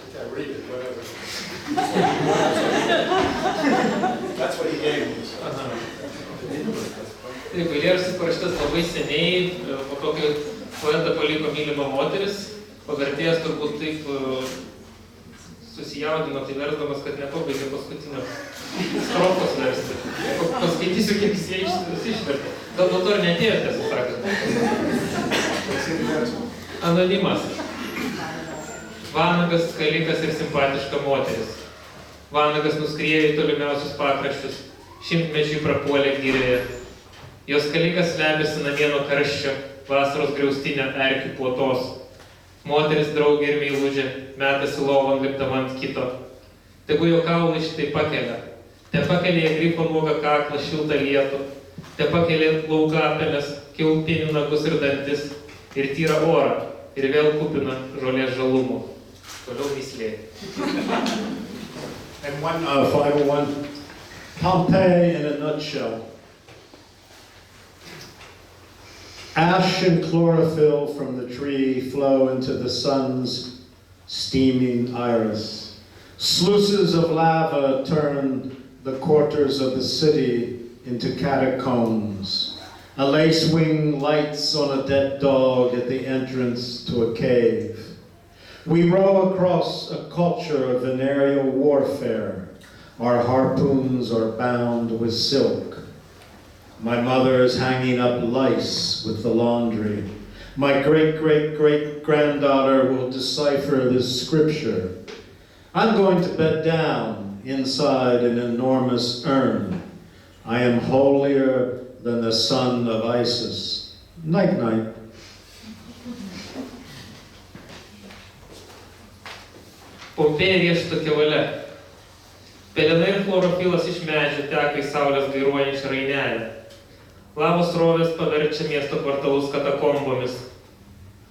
Okay, read it, whatever. That's what he gave me. Taip, eilėraštis parašytas labai seniai, po to, kai poetą paliko mylima moteris, o vertėjas turbūt taip susijaudino, tai versdamas, kad nepabaigė paskutinio strofos versti. Paskaitysiu, kiek jis ją išvertė. Gal nuo to ir neatėjo, tiesą sakant. Anonimas. Vanagas, skalikas ir simpatiška moteris. Vanagas nuskriejo į tolimiausius pakraščius, šimtmečiui prapuolė girioje. Jos skalikas slepiasi namie nuo karščio, vasaros griaustinio erkių puotos. Moteris draugė ir meilužė metasi lovon lipdama ant kito. Tegu jo kaulai šitai pakelia, Te pakelia grifo nuogą kaklą šiltą lietų, te pakelia laukapelės, kiaulpienių nagus ir dantis, ir tyra orą, ir vėl kupina žolės žalumo. Toliau mįslė. And 501, Pompeii in a nutshell. Ash and chlorophyll from the tree flow into the sun's steaming iris. Sluices of lava turn the quarters of the city into catacombs. A lace wing lights on a dead dog at the entrance to a cave. We row across a culture of venereal warfare. Our harpoons are bound with silk. My mother is hanging up lice with the laundry. My great-great-great-granddaughter will decipher this scripture. I'm going to bed down inside an enormous urn. I am holier than the son of Isis. Night-night. Pompėja riešuto kevalia. Pelenai ir chlorofilas iš medžių teka į saulės gairuojančią rainelę. Lavos srovės paverčia miesto kvartalus katakombomis.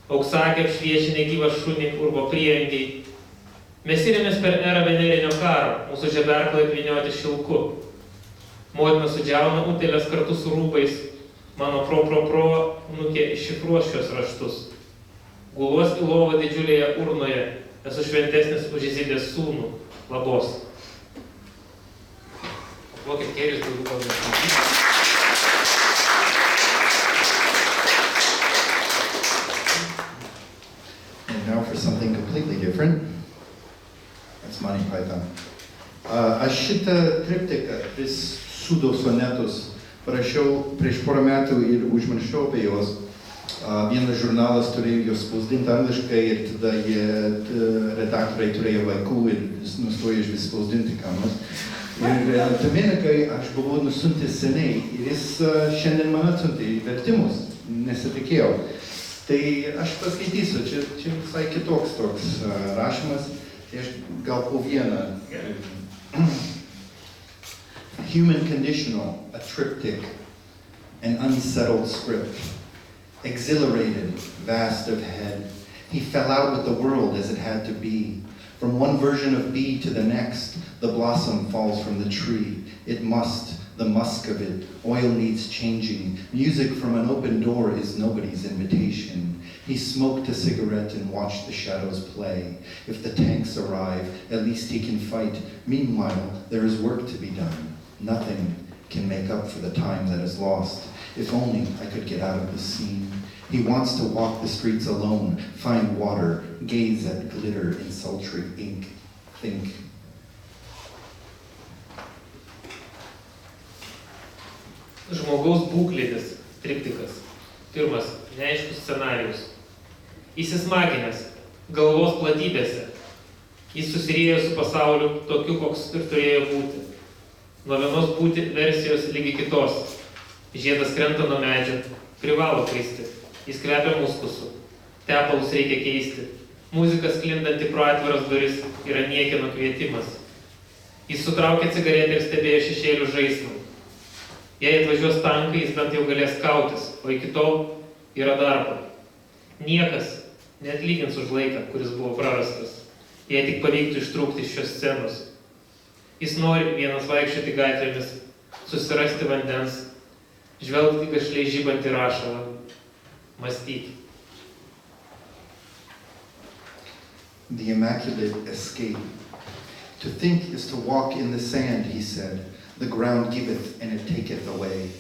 Auksakė apšviečia negyvą šunį urvo prieangiai. Mes irėmės per erą venerinio karo, mūsų žeberklai apvynioti šilku. Motina sudžiauna utėlės kartu su rūbais. Mano pro nukė iššifruos šios raštus. Guluos į lovą didžiulėje urnoje. Esu šventesnis už Izidės sūnų, Labos. Vokiet kėris daugiau kalbės. And now for something completely different. That's Monty Python. Aš šitą triptiką, tris sudo sonetus, parašiau prieš porą metų ir užmiršau apie juos. Vienas žurnalas turėjo juos spausdinti angliškai ir tada redaktoriai turėjo vaikų ir nustojo iš vis spausdinti ką nors. Ir Dominikai aš buvau nusiuntęs seniai ir jis šiandien man atsiuntė vertimus, nesitikėjau. Tai aš paskaitysiu, čia visai kitoks toks rašymas, tai aš gal po vieną. Human conditional, a triptych, an unsettled script. Exhilarated, vast of head, he fell out with the world as it had to be. From one version of B to the next, the blossom falls from the tree. It must, the musk of it, oil needs changing. Music from an open door is nobody's invitation. He smoked a cigarette and watched the shadows play. If the tanks arrive, at least he can fight. Meanwhile, there is work to be done. Nothing can make up for the time that is lost. If only I could get out of the scene. He wants to walk the streets alone, find water, gaze at glitter in sultry ink, think. Žmogaus būklėmis, triptikas. Pirmas, neaiškus scenarijus. Įsismaginęs, galvos platybėse. Jis susiriejo su pasauliu tokiu, koks ir turėjo būti. Nuo vienos būti versijos lygi kitos. Žiedas krenta nuo medžio, privalo kristi. Jis kvepia muskusu. Tepalus reikia keisti. Muzika sklindanti pro atviras duris yra niekieno kvietimas. Jis sutraukė cigaretę ir stebėjo šešėlių žaislą. Jei atvažiuos tankai, jis bent jau galės kautis, o iki tol yra darbo. Niekas neatlygins už laiką, kuris buvo prarastas, jei tik pavyktų ištrūkti iš šios scenos. Jis nori vienas vaikščioti gatvėmis, susirasti vandens, žvelgti gašliai žibantį rašalą, mąstyti. The immaculate escape. To think is to walk in the sand, he said. The ground giveth and it taketh away.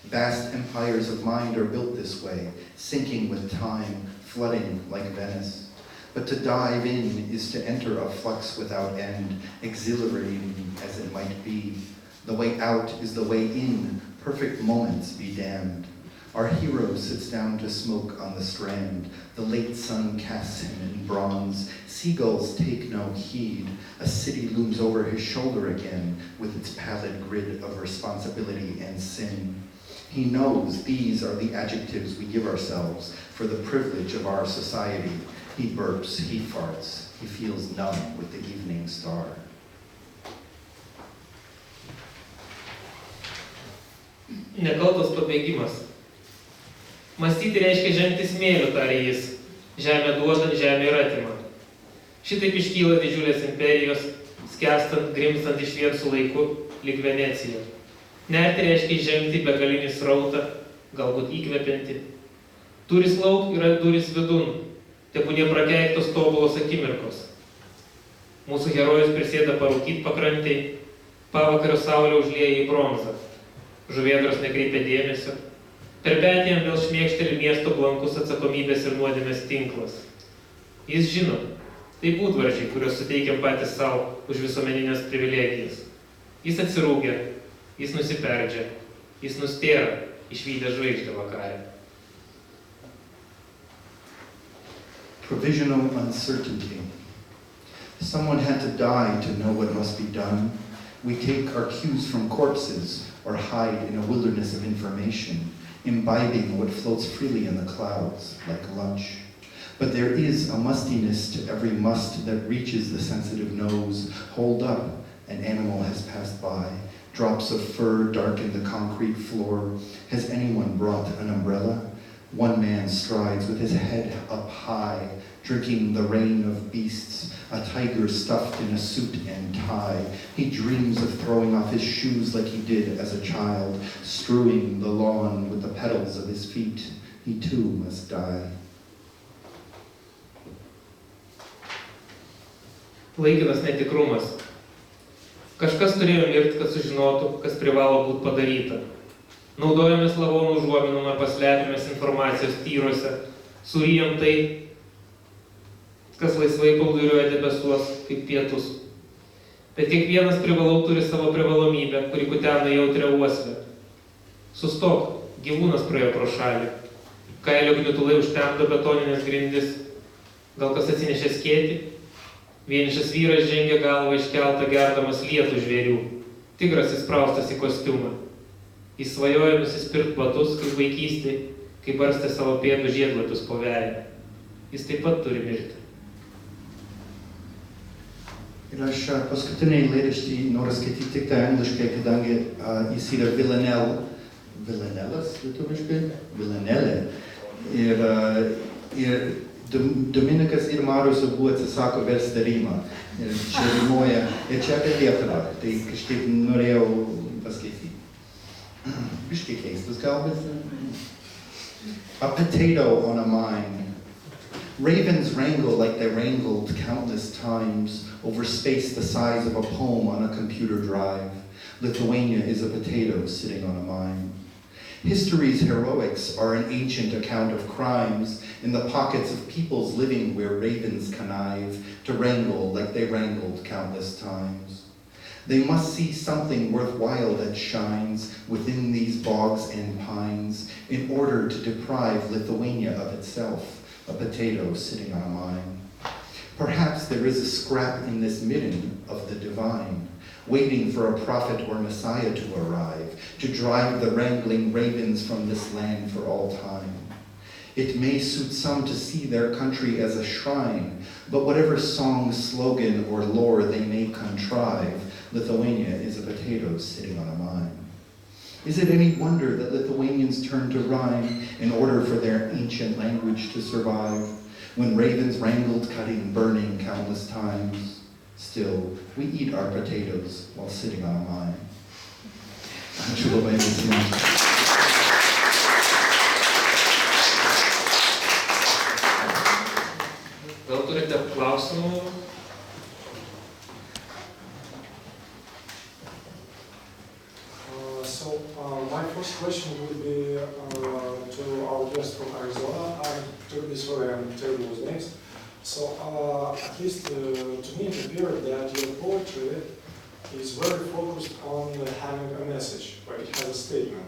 Vast empires of mind are built this way, sinking with time, flooding like Venice. But to dive in is to enter a flux without end, exhilarating as it might be. The way out is the way in, perfect moments be damned. Our hero sits down to smoke on the strand. The late sun casts him in bronze. Seagulls take no heed. A city looms over his shoulder again with its pallid grid of responsibility and sin. He knows these are the adjectives we give ourselves for the privilege of our society. He burps, he farts, he feels numb with the evening star. Nekaltas pabėgimas. Mąstyti reiškia žengti smėliu, tarė jis. Žemė duoda, žemė ir atima. Šitaip iškyla didžiulės imperijos, skęstant, grimstant išvien su laiku, lyg Venecija. Nerti reiškia žengti begalinį srautą, galbūt įkvepianti. Durys lauk yra durys vidun, tebūnie prakeiktos tobulos akimirkos. Mūsų herojus prisėda parūkyt pakrantei, pavakario saulė užlieja į bronzą. Žuvėdros nekreipia dėmesio. Per petį jam vėl šmėkšteli miesto blankus atsakomybės ir nuodėmės tinklas. Jis žino, tai būdvardžiai, kuriuos suteikiam patys savo už visuomeninės privilegijas. Jis atsirūgia, jis nusiperdžia, jis nustėra, išvydę žvaigždę vakarę. Provisional uncertainty. Someone had to die to know what must be done. We take our cues from corpses or hide in a wilderness of information, imbibing what floats freely in the clouds, like lunch. But there is a mustiness to every must that reaches the sensitive nose. Hold up, an animal has passed by. Drops of fur darken the concrete floor. Has anyone brought an umbrella? One man strides with his head up high, drinking the rain of beasts, a tiger stuffed in a suit and tie. He dreams of throwing off his shoes like he did as a child, strewing the lawn with the petals of his feet. He too must die. Laikinas netikrumas. Kažkas turėjo mirti, kad sužinotų, kas privalo būti padaryta. Naudojamės lavonų užuominom arba slepiamės informacijos tyruose, suryjam tai, kas laisvai plūduriuoja debesuos kaip pietus. Bet kiekvienas privalau turi savo privalomybę, kuri kutena jautrią uoslę. Sustok, gyvūnas praėjo pro šalį. Kailio gniutulai užtemdo betoninės grindis. Gal kas atsinešė skėtį? Vienišas vyras žengia galvą iškeltą gerdamas lietų žvėrių. Tigras įspraustas į kostiumą. Jis svajoja nusispirkt batus, kaip vaikystėj, kai barstė savo pėdų žiedlapius po veją. Jis taip pat turi mirti. Ir aš paskutinį eilėraštį noriu skaityti tik tai angliškai, kadangi jis yra Vilanelas, lietuviškai? Vilanelė. Ir Dominikas ir Marius abu atsisako versti rimą. Ir čia rimuoja, ir čia apie Lietuvą. Tai kažkaip norėjau paskaityti. Biškai keistas galbūt. A potato on a mine. Ravens wrangle like they wrangled countless times over space the size of a poem on a computer drive. Lithuania is a potato sitting on a mine. History's heroics are an ancient account of crimes in the pockets of peoples living where ravens connive to wrangle like they wrangled countless times. They must see something worthwhile that shines within these bogs and pines in order to deprive Lithuania of itself, a potato sitting on a mine. Perhaps there is a scrap in this midden of the divine, waiting for a prophet or Messiah to arrive, to drive the wrangling ravens from this land for all time. It may suit some to see their country as a shrine, but whatever song, slogan, or lore they may contrive, Lithuania is a potato sitting on a mine. Is it any wonder that Lithuanians turn to rhyme in order for their ancient language to survive? When ravens wrangled, cutting, burning countless times, still, we eat our potatoes while sitting on a mine. Ačiū labai visiems. Gal turite klausimų? My first question would be to our guest from Arizona. I'm terribly sorry, I'm terrible with names. So, at least to me it appeared that your poetry is very focused on having a message, where it has a statement.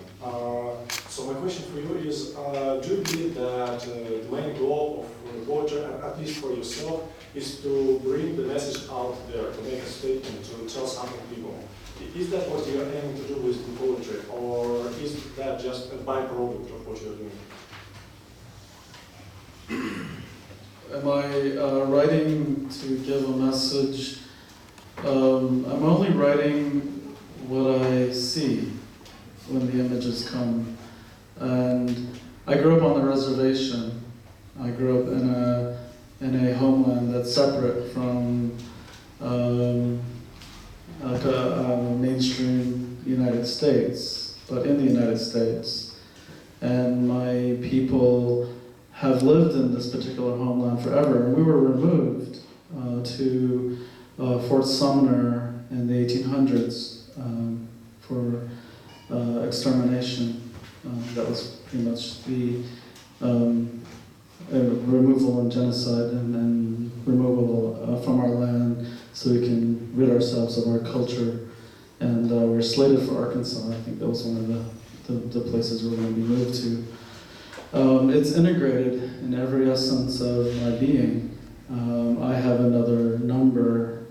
So my question for you is, do you believe that the main goal of poetry, at least for yourself, is to bring the message out there, to make a statement, to tell something to people? Is that what you're aiming to do with the poetry, or is that just a byproduct of what you're doing? Am I writing to give a message? I'm only writing what I see. when the images come. And I grew up on a reservation. I grew up in a homeland that's separate from like a mainstream United States, but in the United States. And my people have lived in this particular homeland forever. And we were removed to Fort Sumner in the 1800s for extermination. That was pretty much the removal and genocide and removal from our land so we can rid ourselves of our culture. And we're slated for Arkansas. I think that was one of the places we're going to be moved to. It's integrated in every essence of my being. I have another number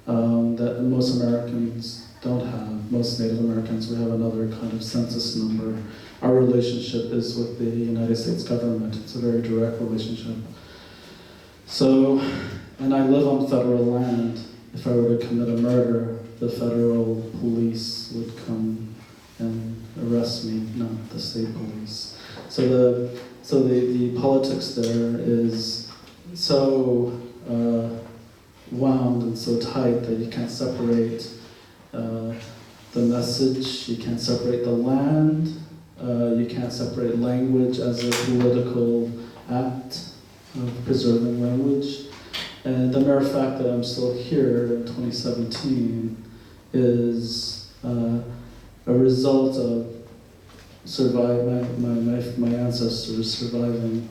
that most Americans don't have. Most Native Americans, we have another kind of census number. Our relationship is with the United States government. It's a very direct relationship. So, and I live on federal land. If I were to commit a murder, the federal police would come and arrest me, not the state police. So the politics there is so wound and so tight that you can't separate the message, you can't separate the land, you can't separate language as a political act of preserving language. And the mere fact that I'm still here in 2017 is a result of my ancestors surviving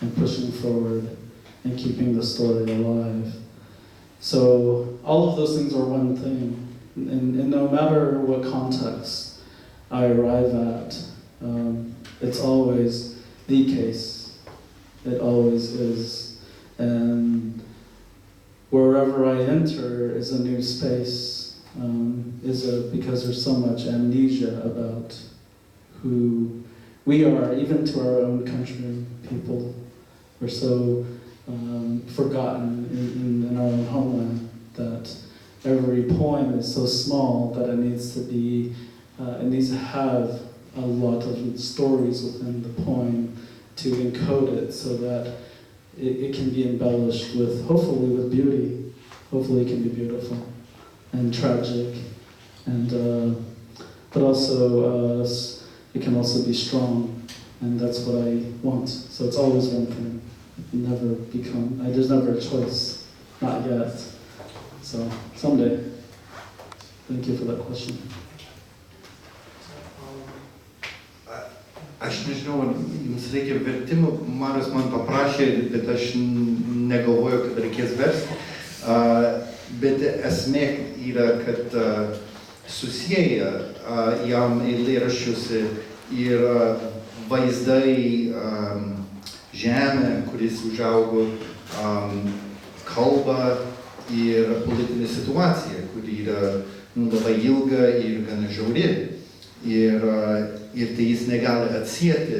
and pushing forward and keeping the story alive. So all of those things are one thing. And no matter what context I arrive at, it's always the case. It always is. And wherever I enter is a new space, because there's so much amnesia about who we are, even to our own country people. We're so forgotten in our own homeland that every poem is so small that it needs to have a lot of stories within the poem to encode it so that it can be embellished with, hopefully with beauty. Hopefully it can be beautiful and tragic, and but also it can also be strong, and that's what I want. So it's always one thing. There's never a choice, not yet. So someday. Thank you for that question. Aš nežinau, jums reikia vertimų, Marius man paprašė, bet aš negalvoju, kad reikės versti. Bet esmė yra, kad susieja jam eilėraščiuose yra vaizdai, žemė, kuris užaugo, kalba ir politinė situacija, kuri yra labai ilga ir gana žiauri. Ir tai jis negali atsieti,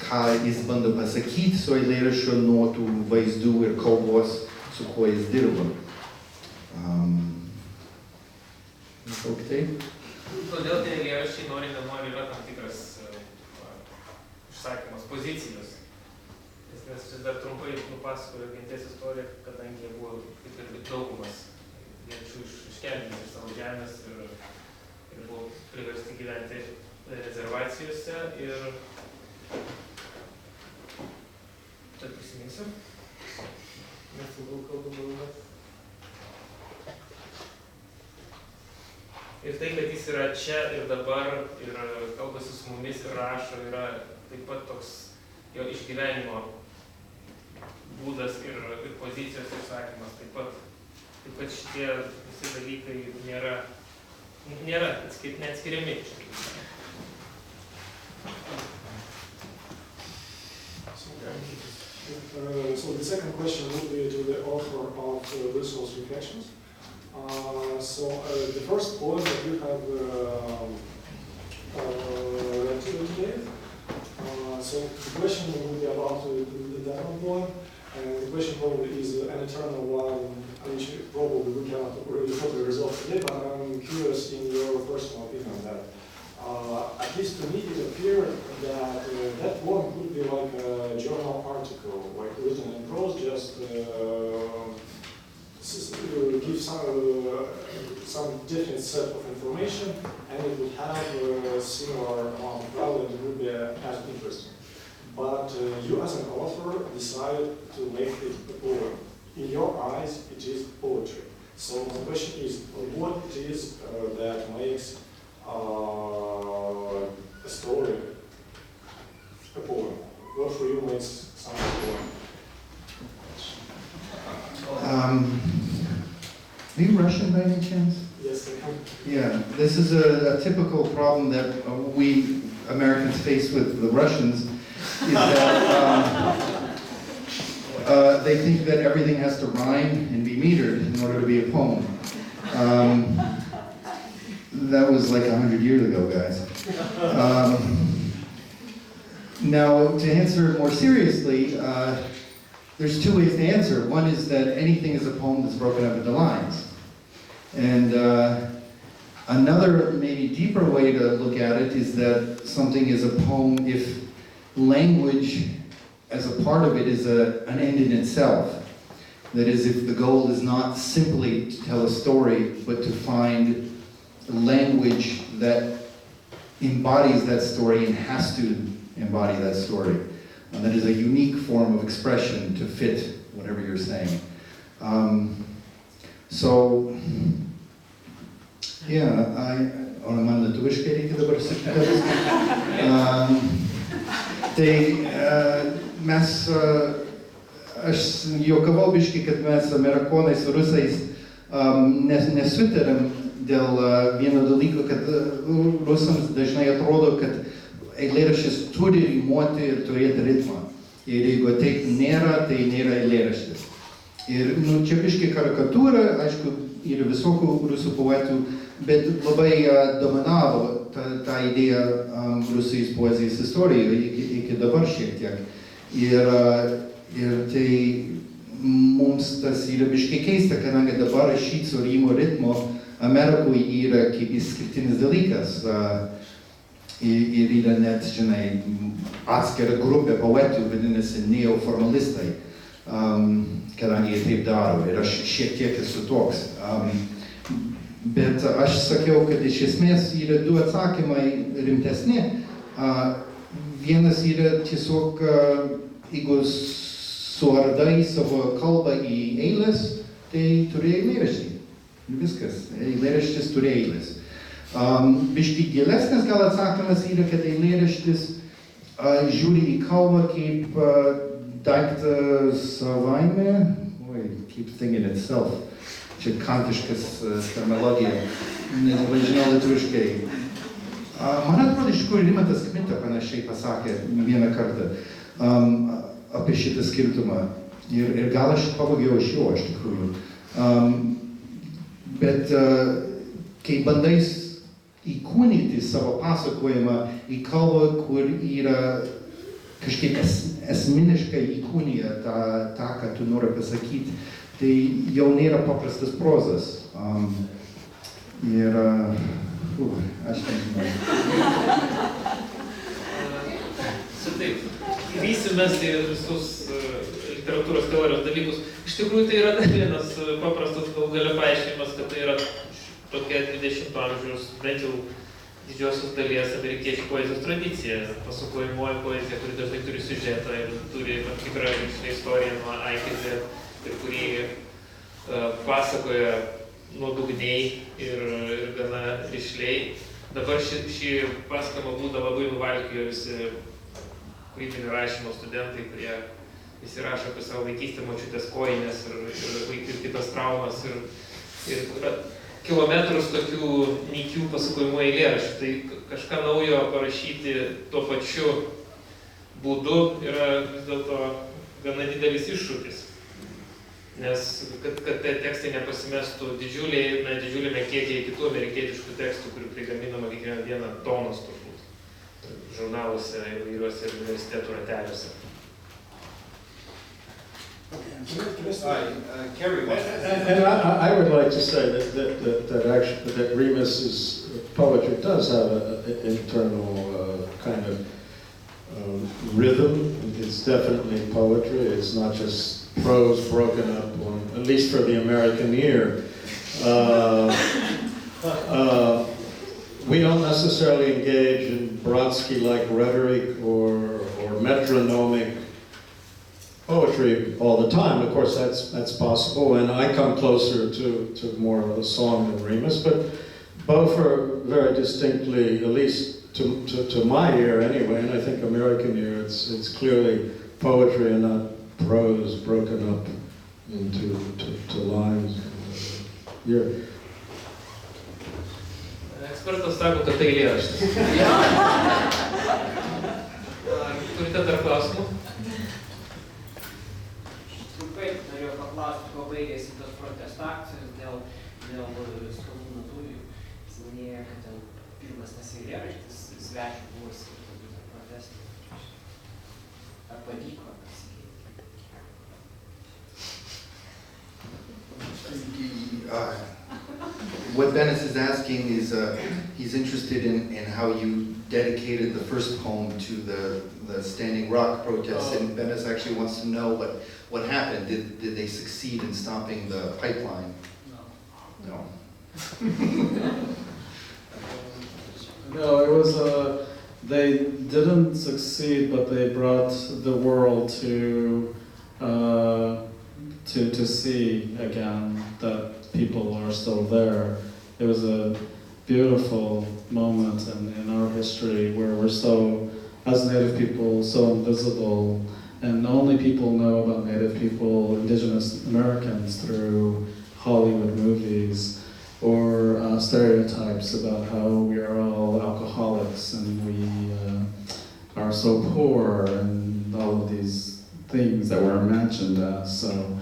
ką jis bando pasakyti su eilėraščiu nuo tų vaizdų ir kalbos, su kuo jis dirba. Maždaug taip. Todėl tie eilėraščiai nori nenori yra tam tikras išsakymas, pozicijos. Nes čia dar trumpai nupasakoju genties istoriją, kadangi jie buvo kaip ir daugumas genčių iškeldinti iš savo žemės ir buvo priversti gyventi rezervacijose ir tad prisiminsiu, nes ilgų kalbų daugiau. Ir tai, kad jis yra čia ir dabar ir kalbasi su mumis ir rašo, yra taip pat toks jo išgyvenimo būdas ir pozicijos išsakymas. Taip pat šitie visi dalykai nėra neatskiriami. So the second question would be to the author of Bristol's Reflections. The first poem that you have read today. So the question would be about the Devon poem, and the question probably is an eternal one, which probably we cannot really totally resolve today, but I'm curious in your personal opinion on that. At least to me it appeared that that poem could be like a journal article, like written in prose, just give some definite set of information, and it would have a similar amount of value and it would be as interesting. But you as an author decided to make it a poem. In your eyes, it is poetry. So the question is, what it is that makes a story a poem? What for you makes something a poem? Are you Russian by any chance? Yes, I am. Yeah, this is a typical problem that we Americans face with the Russians, is that they think that everything has to rhyme and be metered in order to be a poem. That was like 100 years ago, guys. Now, to answer more seriously, there's two ways to answer. One is that anything is a poem that's broken up into lines. And another, maybe deeper way to look at it is that something is a poem if language as a part of it is an end in itself. That is, if the goal is not simply to tell a story, but to find language that embodies that story and has to embody that story. And that is a unique form of expression to fit whatever you're saying. So, yeah, man lietuviškai reikia dabar sakyti. Tai mes, aš juokavau biškį, kad mes amerikonai su rusais nesutarėm dėl vieno dalyko, kad rusams dažnai atrodo, kad eilėraštis turi rimuoti ir turėti ritmą. Ir jeigu taip nėra, tai nėra eilėraštis. Ir čia biškį karikatūra, aišku, yra visokių rusų poetų, bet labai dominavo ta idėja Rusijos poezijos istorijoje iki dabar šiek tiek. Ir tai mums tas yra biškai keista, kadangi dabar rašyti su rimo ritmo Amerikoje yra kaip išskirtinis dalykas. Ir yra net, žinai, atskira grupė poetų, vadinasi neoformalistai, kadangi jie taip daro. Ir aš šiek tiek esu toks. Bet aš sakiau, kad iš esmės yra du atsakymai rimtesni. Vienas yra tiesiog, jeigu suardai savo kalbą į eilės, tai turi eilėraštį. Viskas, eilėraštis turi eilės. Biškai gilesnis gal atsakymas yra, kad eilėraštis žiūri į kalbą kaip daiktą savaime, keep thing in itself. Čia kantiškas terminologija, nežinau lietuviškai. Man atrodo, iš tikrųjų Rimantas Kmita panašiai pasakė vieną kartą apie šitą skirtumą. Ir gal aš pavogiau iš jo, iš tikrųjų. Bet kai bandai įkūnyti savo pasakojimą į kalbą, kur yra kažkiek esminiškai įkūnija tą, ką tu nori pasakyti, tai jau nėra paprastas prozas. Aš nežinau. Taip, vysimės į visus literatūros teorijos dalykus. Iš tikrųjų, tai yra dar vienas paprastas gale paaiškinimas, kad tai yra tokia 20 amžiaus, bent jau didžiosios dalies amerikiečių poezijos tradicija. Pasakojamoji poezija, kuri dažnai turi siužetą ir turi tam tikrą istoriją nuo A iki Z, ir kurį pasakoja nuodugniai ir gana rišliai. Dabar šį pasakojimo būdą labai nuvalkiojo visi kūrybinio rašymo studentai, kurie visi rašo apie savo vaikystę, močiutės kojines ir kitas traumas. Ir kilometrus tokių nykių pasakojimų eilėraščių. Tai kažką naujo parašyti tuo pačiu būdu yra vis dėlto gana didelis iššūkis. Nes kad tekstai nepasimestų didžiuliame kiekiai kitų amerikietiškų tekstų, kurių prigaminama kiekvieną dieną tonos turbūt žurnaluose įvairiuose universitetų rateliuose. Kerry And I would like to say that Remus's poetry does have an internal kind of rhythm. It's definitely poetry. It's not just prose broken up, at least for the American ear. We don't necessarily engage in Brodsky-like rhetoric or metronomic poetry all the time. Of course, that's possible, and I come closer to more of a song than Remus, but both are very distinctly, at least to my ear anyway, and I think American ear, it's clearly poetry and not prose broken up into lines. Ekspertas sako, kad tai eilėraštis. Turite dar klausimų? Trumpai norėjau paklausti, kuo baigėsi tos protesto akcijos dėl skalūnų dujų. Jis minėjo, kad ten pirmas tas eilėraštis svečių buvo skirtas būtent protestui. Ar pavyko pasakyti? What Dennis is asking is, he's interested in how you dedicated the first poem to the Standing Rock protests, and Dennis actually wants to know what happened. Did they succeed in stopping the pipeline? No. No, it was, they didn't succeed, but they brought the world to see again that people are still there. It was a beautiful moment in our history where we're so, as Native people, so invisible, and only people know about Native people, Indigenous Americans, through Hollywood movies or stereotypes about how we are all alcoholics and we are so poor and all of these things that were imagined as. So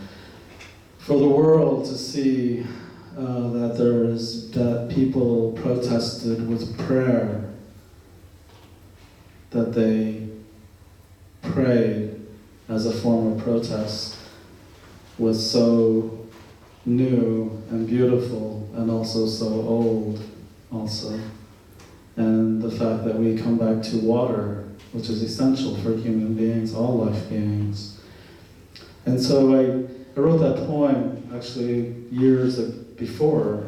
for the world to see that people protested with prayer, that they prayed as a form of protest, was so new and beautiful and also so old also. And the fact that we come back to water, which is essential for human beings, all life beings. And so I wrote that poem actually years before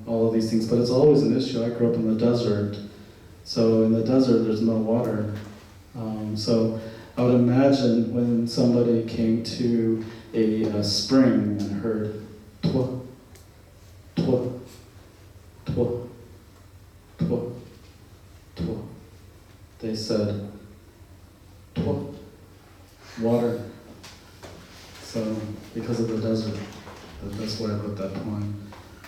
all of these things, but it's always an issue. I grew up in the desert, so in the desert there's no water. So I would imagine when somebody came to a spring and heard twa, twa, twa, twa, twa, they said twa, water. So because of the desert, that's why I wrote that poem.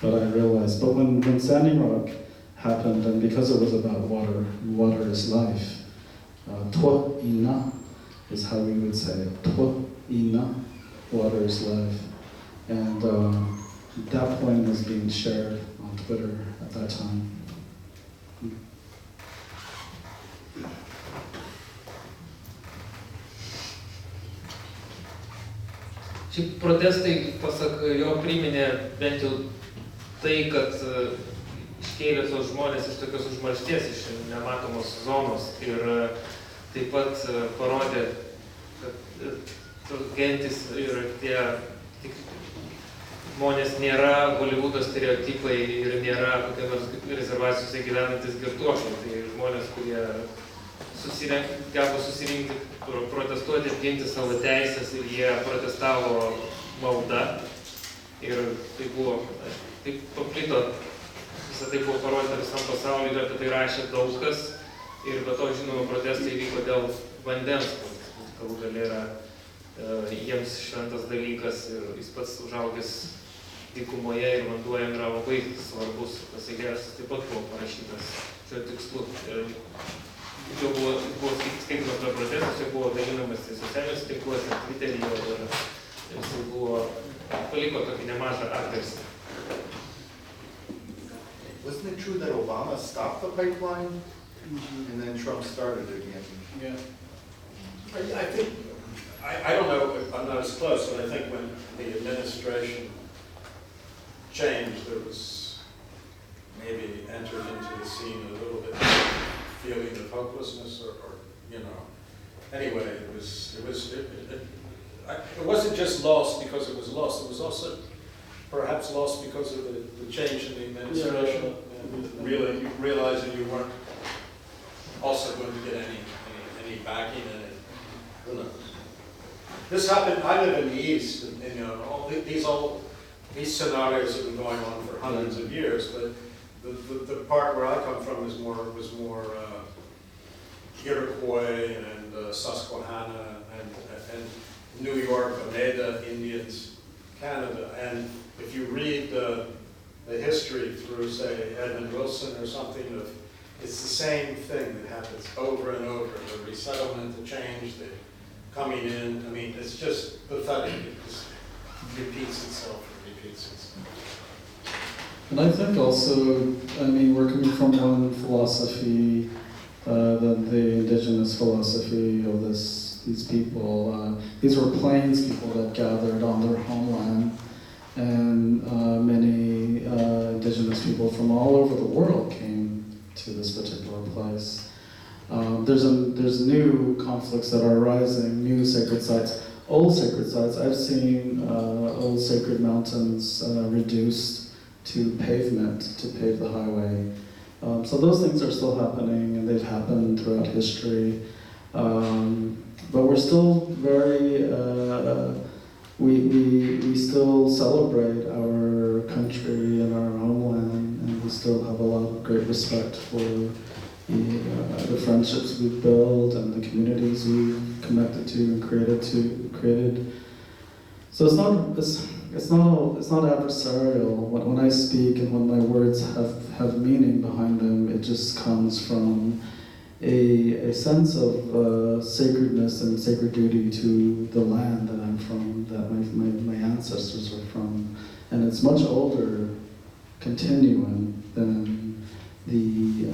But I realized, but when Standing Rock happened, and because it was about water, water is life, twa ina is how we would say it. Twa ina, water is life. And that poem was being shared on Twitter at that time. Šiaip protestai, pasak jo, priminė bent jau tai, kad iškėlė tos žmonės iš tokios užmaršties, iš nematomos zonos ir taip pat parodė, kad tos gentis ir tie žmonės nėra Holivudo stereotipai ir nėra kokie nors rezervacijose gyvenantis girtuokliai. Tai žmonės, kurie gavo susirinkti, protestuoti, apginti savo teisės ir jie protestavo malda. Ir tai buvo, taip paplito, visą tai buvo parodyta visam pasauliu ir apie tai rašė daug kas. Ir be to, žinoma, protestai vyko dėl vandens, galų gale yra jiems šventas dalykas ir jis pats užaugęs dykumoje ir vanduo jam yra labai svarbus. Tas eilėraštis taip pat buvo parašytas šiuo tikslu. Jau buvo skaitomas per protestus, jau buvo dalinamas socialiniuose tinkluose, Twitteryje ir jis buvo, paliko tokį nemažą atgarsį. Wasn't it true that Obama stopped the pipeline and then Trump started it again? Yeah. I think I don't know, I'm not as close, but I think when the administration changed, there was maybe entered into the scene a little bit feeling of hopelessness or you know. Anyway, it wasn't just lost because it was lost, it was also perhaps lost because of the change in the administration. And really realizing you weren't also going to get any backing in it. Who knows? This happened, I live in the East, and you know, these scenarios have been going on for hundreds of years, but the part where I come from was more Iroquois and Susquehanna and New York, Oneida Indians, Canada. And if you read the history through, say, Edmund Wilson or something, it's the same thing that happens over and over. The resettlement, the change, the coming in. I mean, it's just pathetic. It just repeats itself and repeats itself. And I think also, I mean, we're coming from one philosophy, the indigenous philosophy of these people. These were plains people that gathered on their homeland, and many indigenous people from all over the world came to this particular place. There's new conflicts that are arising, new sacred sites, old sacred sites. I've seen old sacred mountains reduced to pavement to pave the highway. So those things are still happening, and they've happened throughout history. But we're still very, we still celebrate our country and our homeland, and we still have a lot of great respect for the friendships we've built and the communities we've connected to and created. So it's not adversarial. When I speak and when my words have meaning behind them, it just comes from a sense of sacredness and sacred duty to the land that I'm from, that my ancestors are from. And it's much older continuum than the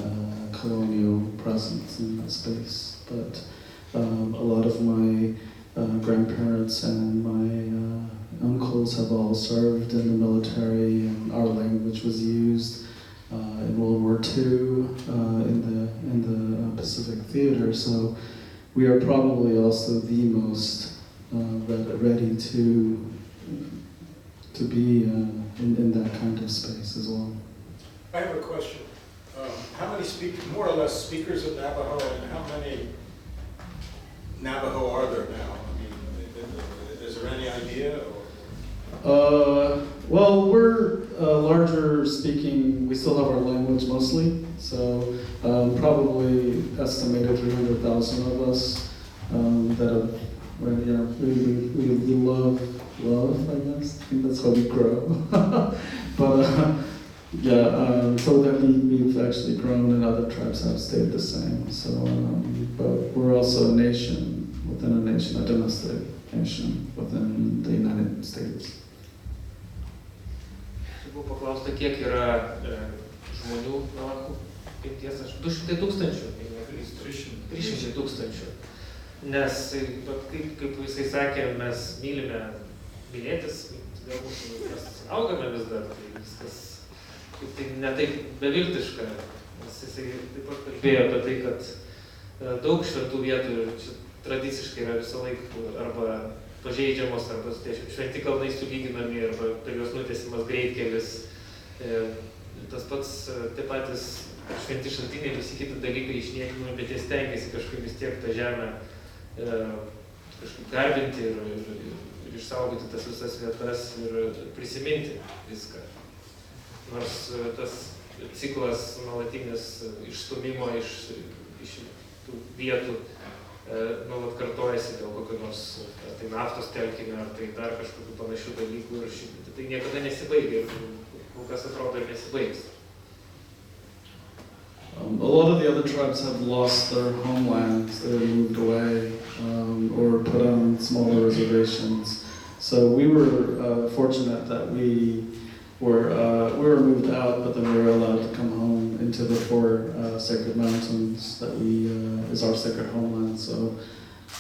colonial presence in that space. But a lot of my grandparents and my uncles have all served in the military, and our language was used in World War II in the Pacific Theater. So we are probably also the most ready to be in that kind of space as well. I have a question. How many more or less speakers of Navajo, and how many Navajo are there now? I mean, is there any idea? Well, we're larger speaking. We still have our language mostly, so probably estimated 300,000 of us that have. Well, yeah, we love, I guess. I think that's how we grow. But yeah, so that we've actually grown, and other tribes have stayed the same. So, but we're also a nation within a nation, a domestic nation within the United States. Buvo paklausta, kiek yra žmonių Navahų genties, 200 tūkstančių, jei neklystu. 300 tūkstančių. Nes, kaip jisai sakė, mes mylime mylėtis, dėl mūsų mes augame vis dar, tai viskas kaip tai netaip beviltiška. Nes jisai taip pat kalbėjo apie tai, kad daug šventų vietų tradiciškai yra visą laiką arba pažeidžiamos, arba tie šventi kalnai sulyginami, arba per juos nutiesimas greitkelis. Tas pats, tie patys šventi šaltiniai, visi kiti dalykai išniekinami, bet jie stengiasi kažkaip vis tiek tą žemę kažkaip garbinti ir išsaugoti tas visas vietas ir prisiminti viską. Nors tas ciklas nuolatinis išstumimo iš tų vietų nuolat kartojasi dėl kokio nors ar tai naftos telkinio, ar tai dar kažkokių panašių dalykų ir tai niekada nesibaigia ir kol kas atrodo ir nesibaigs. A lot of the other tribes have lost their homelands, they moved away or put on smaller reservations. So we were fortunate that we were moved out, but then we were allowed to come home into the four sacred mountains that is our sacred homeland. So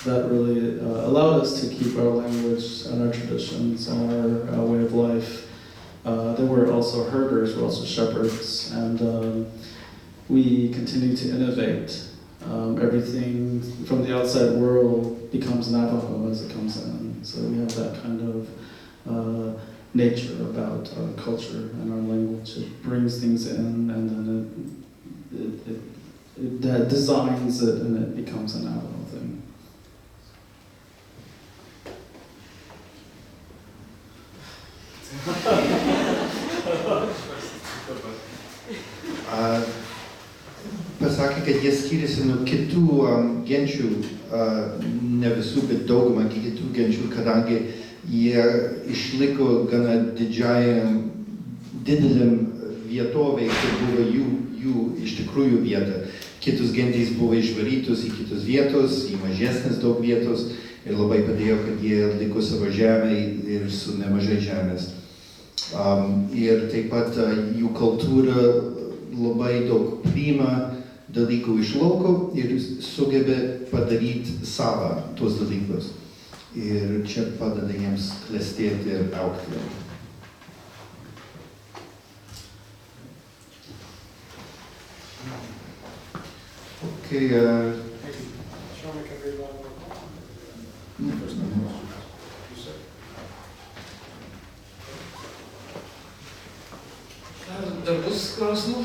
that really allowed us to keep our language and our traditions and our way of life. There were also herders, were also shepherds, and we continue to innovate. Everything from the outside world becomes Navajo as it comes in. So we have that kind of nature about our culture and our language. It brings things in, and then it designs it, and it becomes a Navajo thing. Pasakė, kad jie skiriasi nuo kitų genčių, ne visų, bet daugumą kitų genčių, kadangi jie išliko gana dideliam vietovei, kur buvo jų iš tikrųjų vieta. Kitus gentys buvo išvarytus į kitus vietos, į mažesnės daug vietos, ir labai padėjo, kad jie liko savo žemę ir su nemažai žemės. Ir taip pat jų kultūra labai daug priima dalykų iš lauko ir sugebė padaryti savą tuos dalykus. Ir čia padeda jiems klestėti ir augti. Okay, Shall we can read one more? Dar bus klausimų?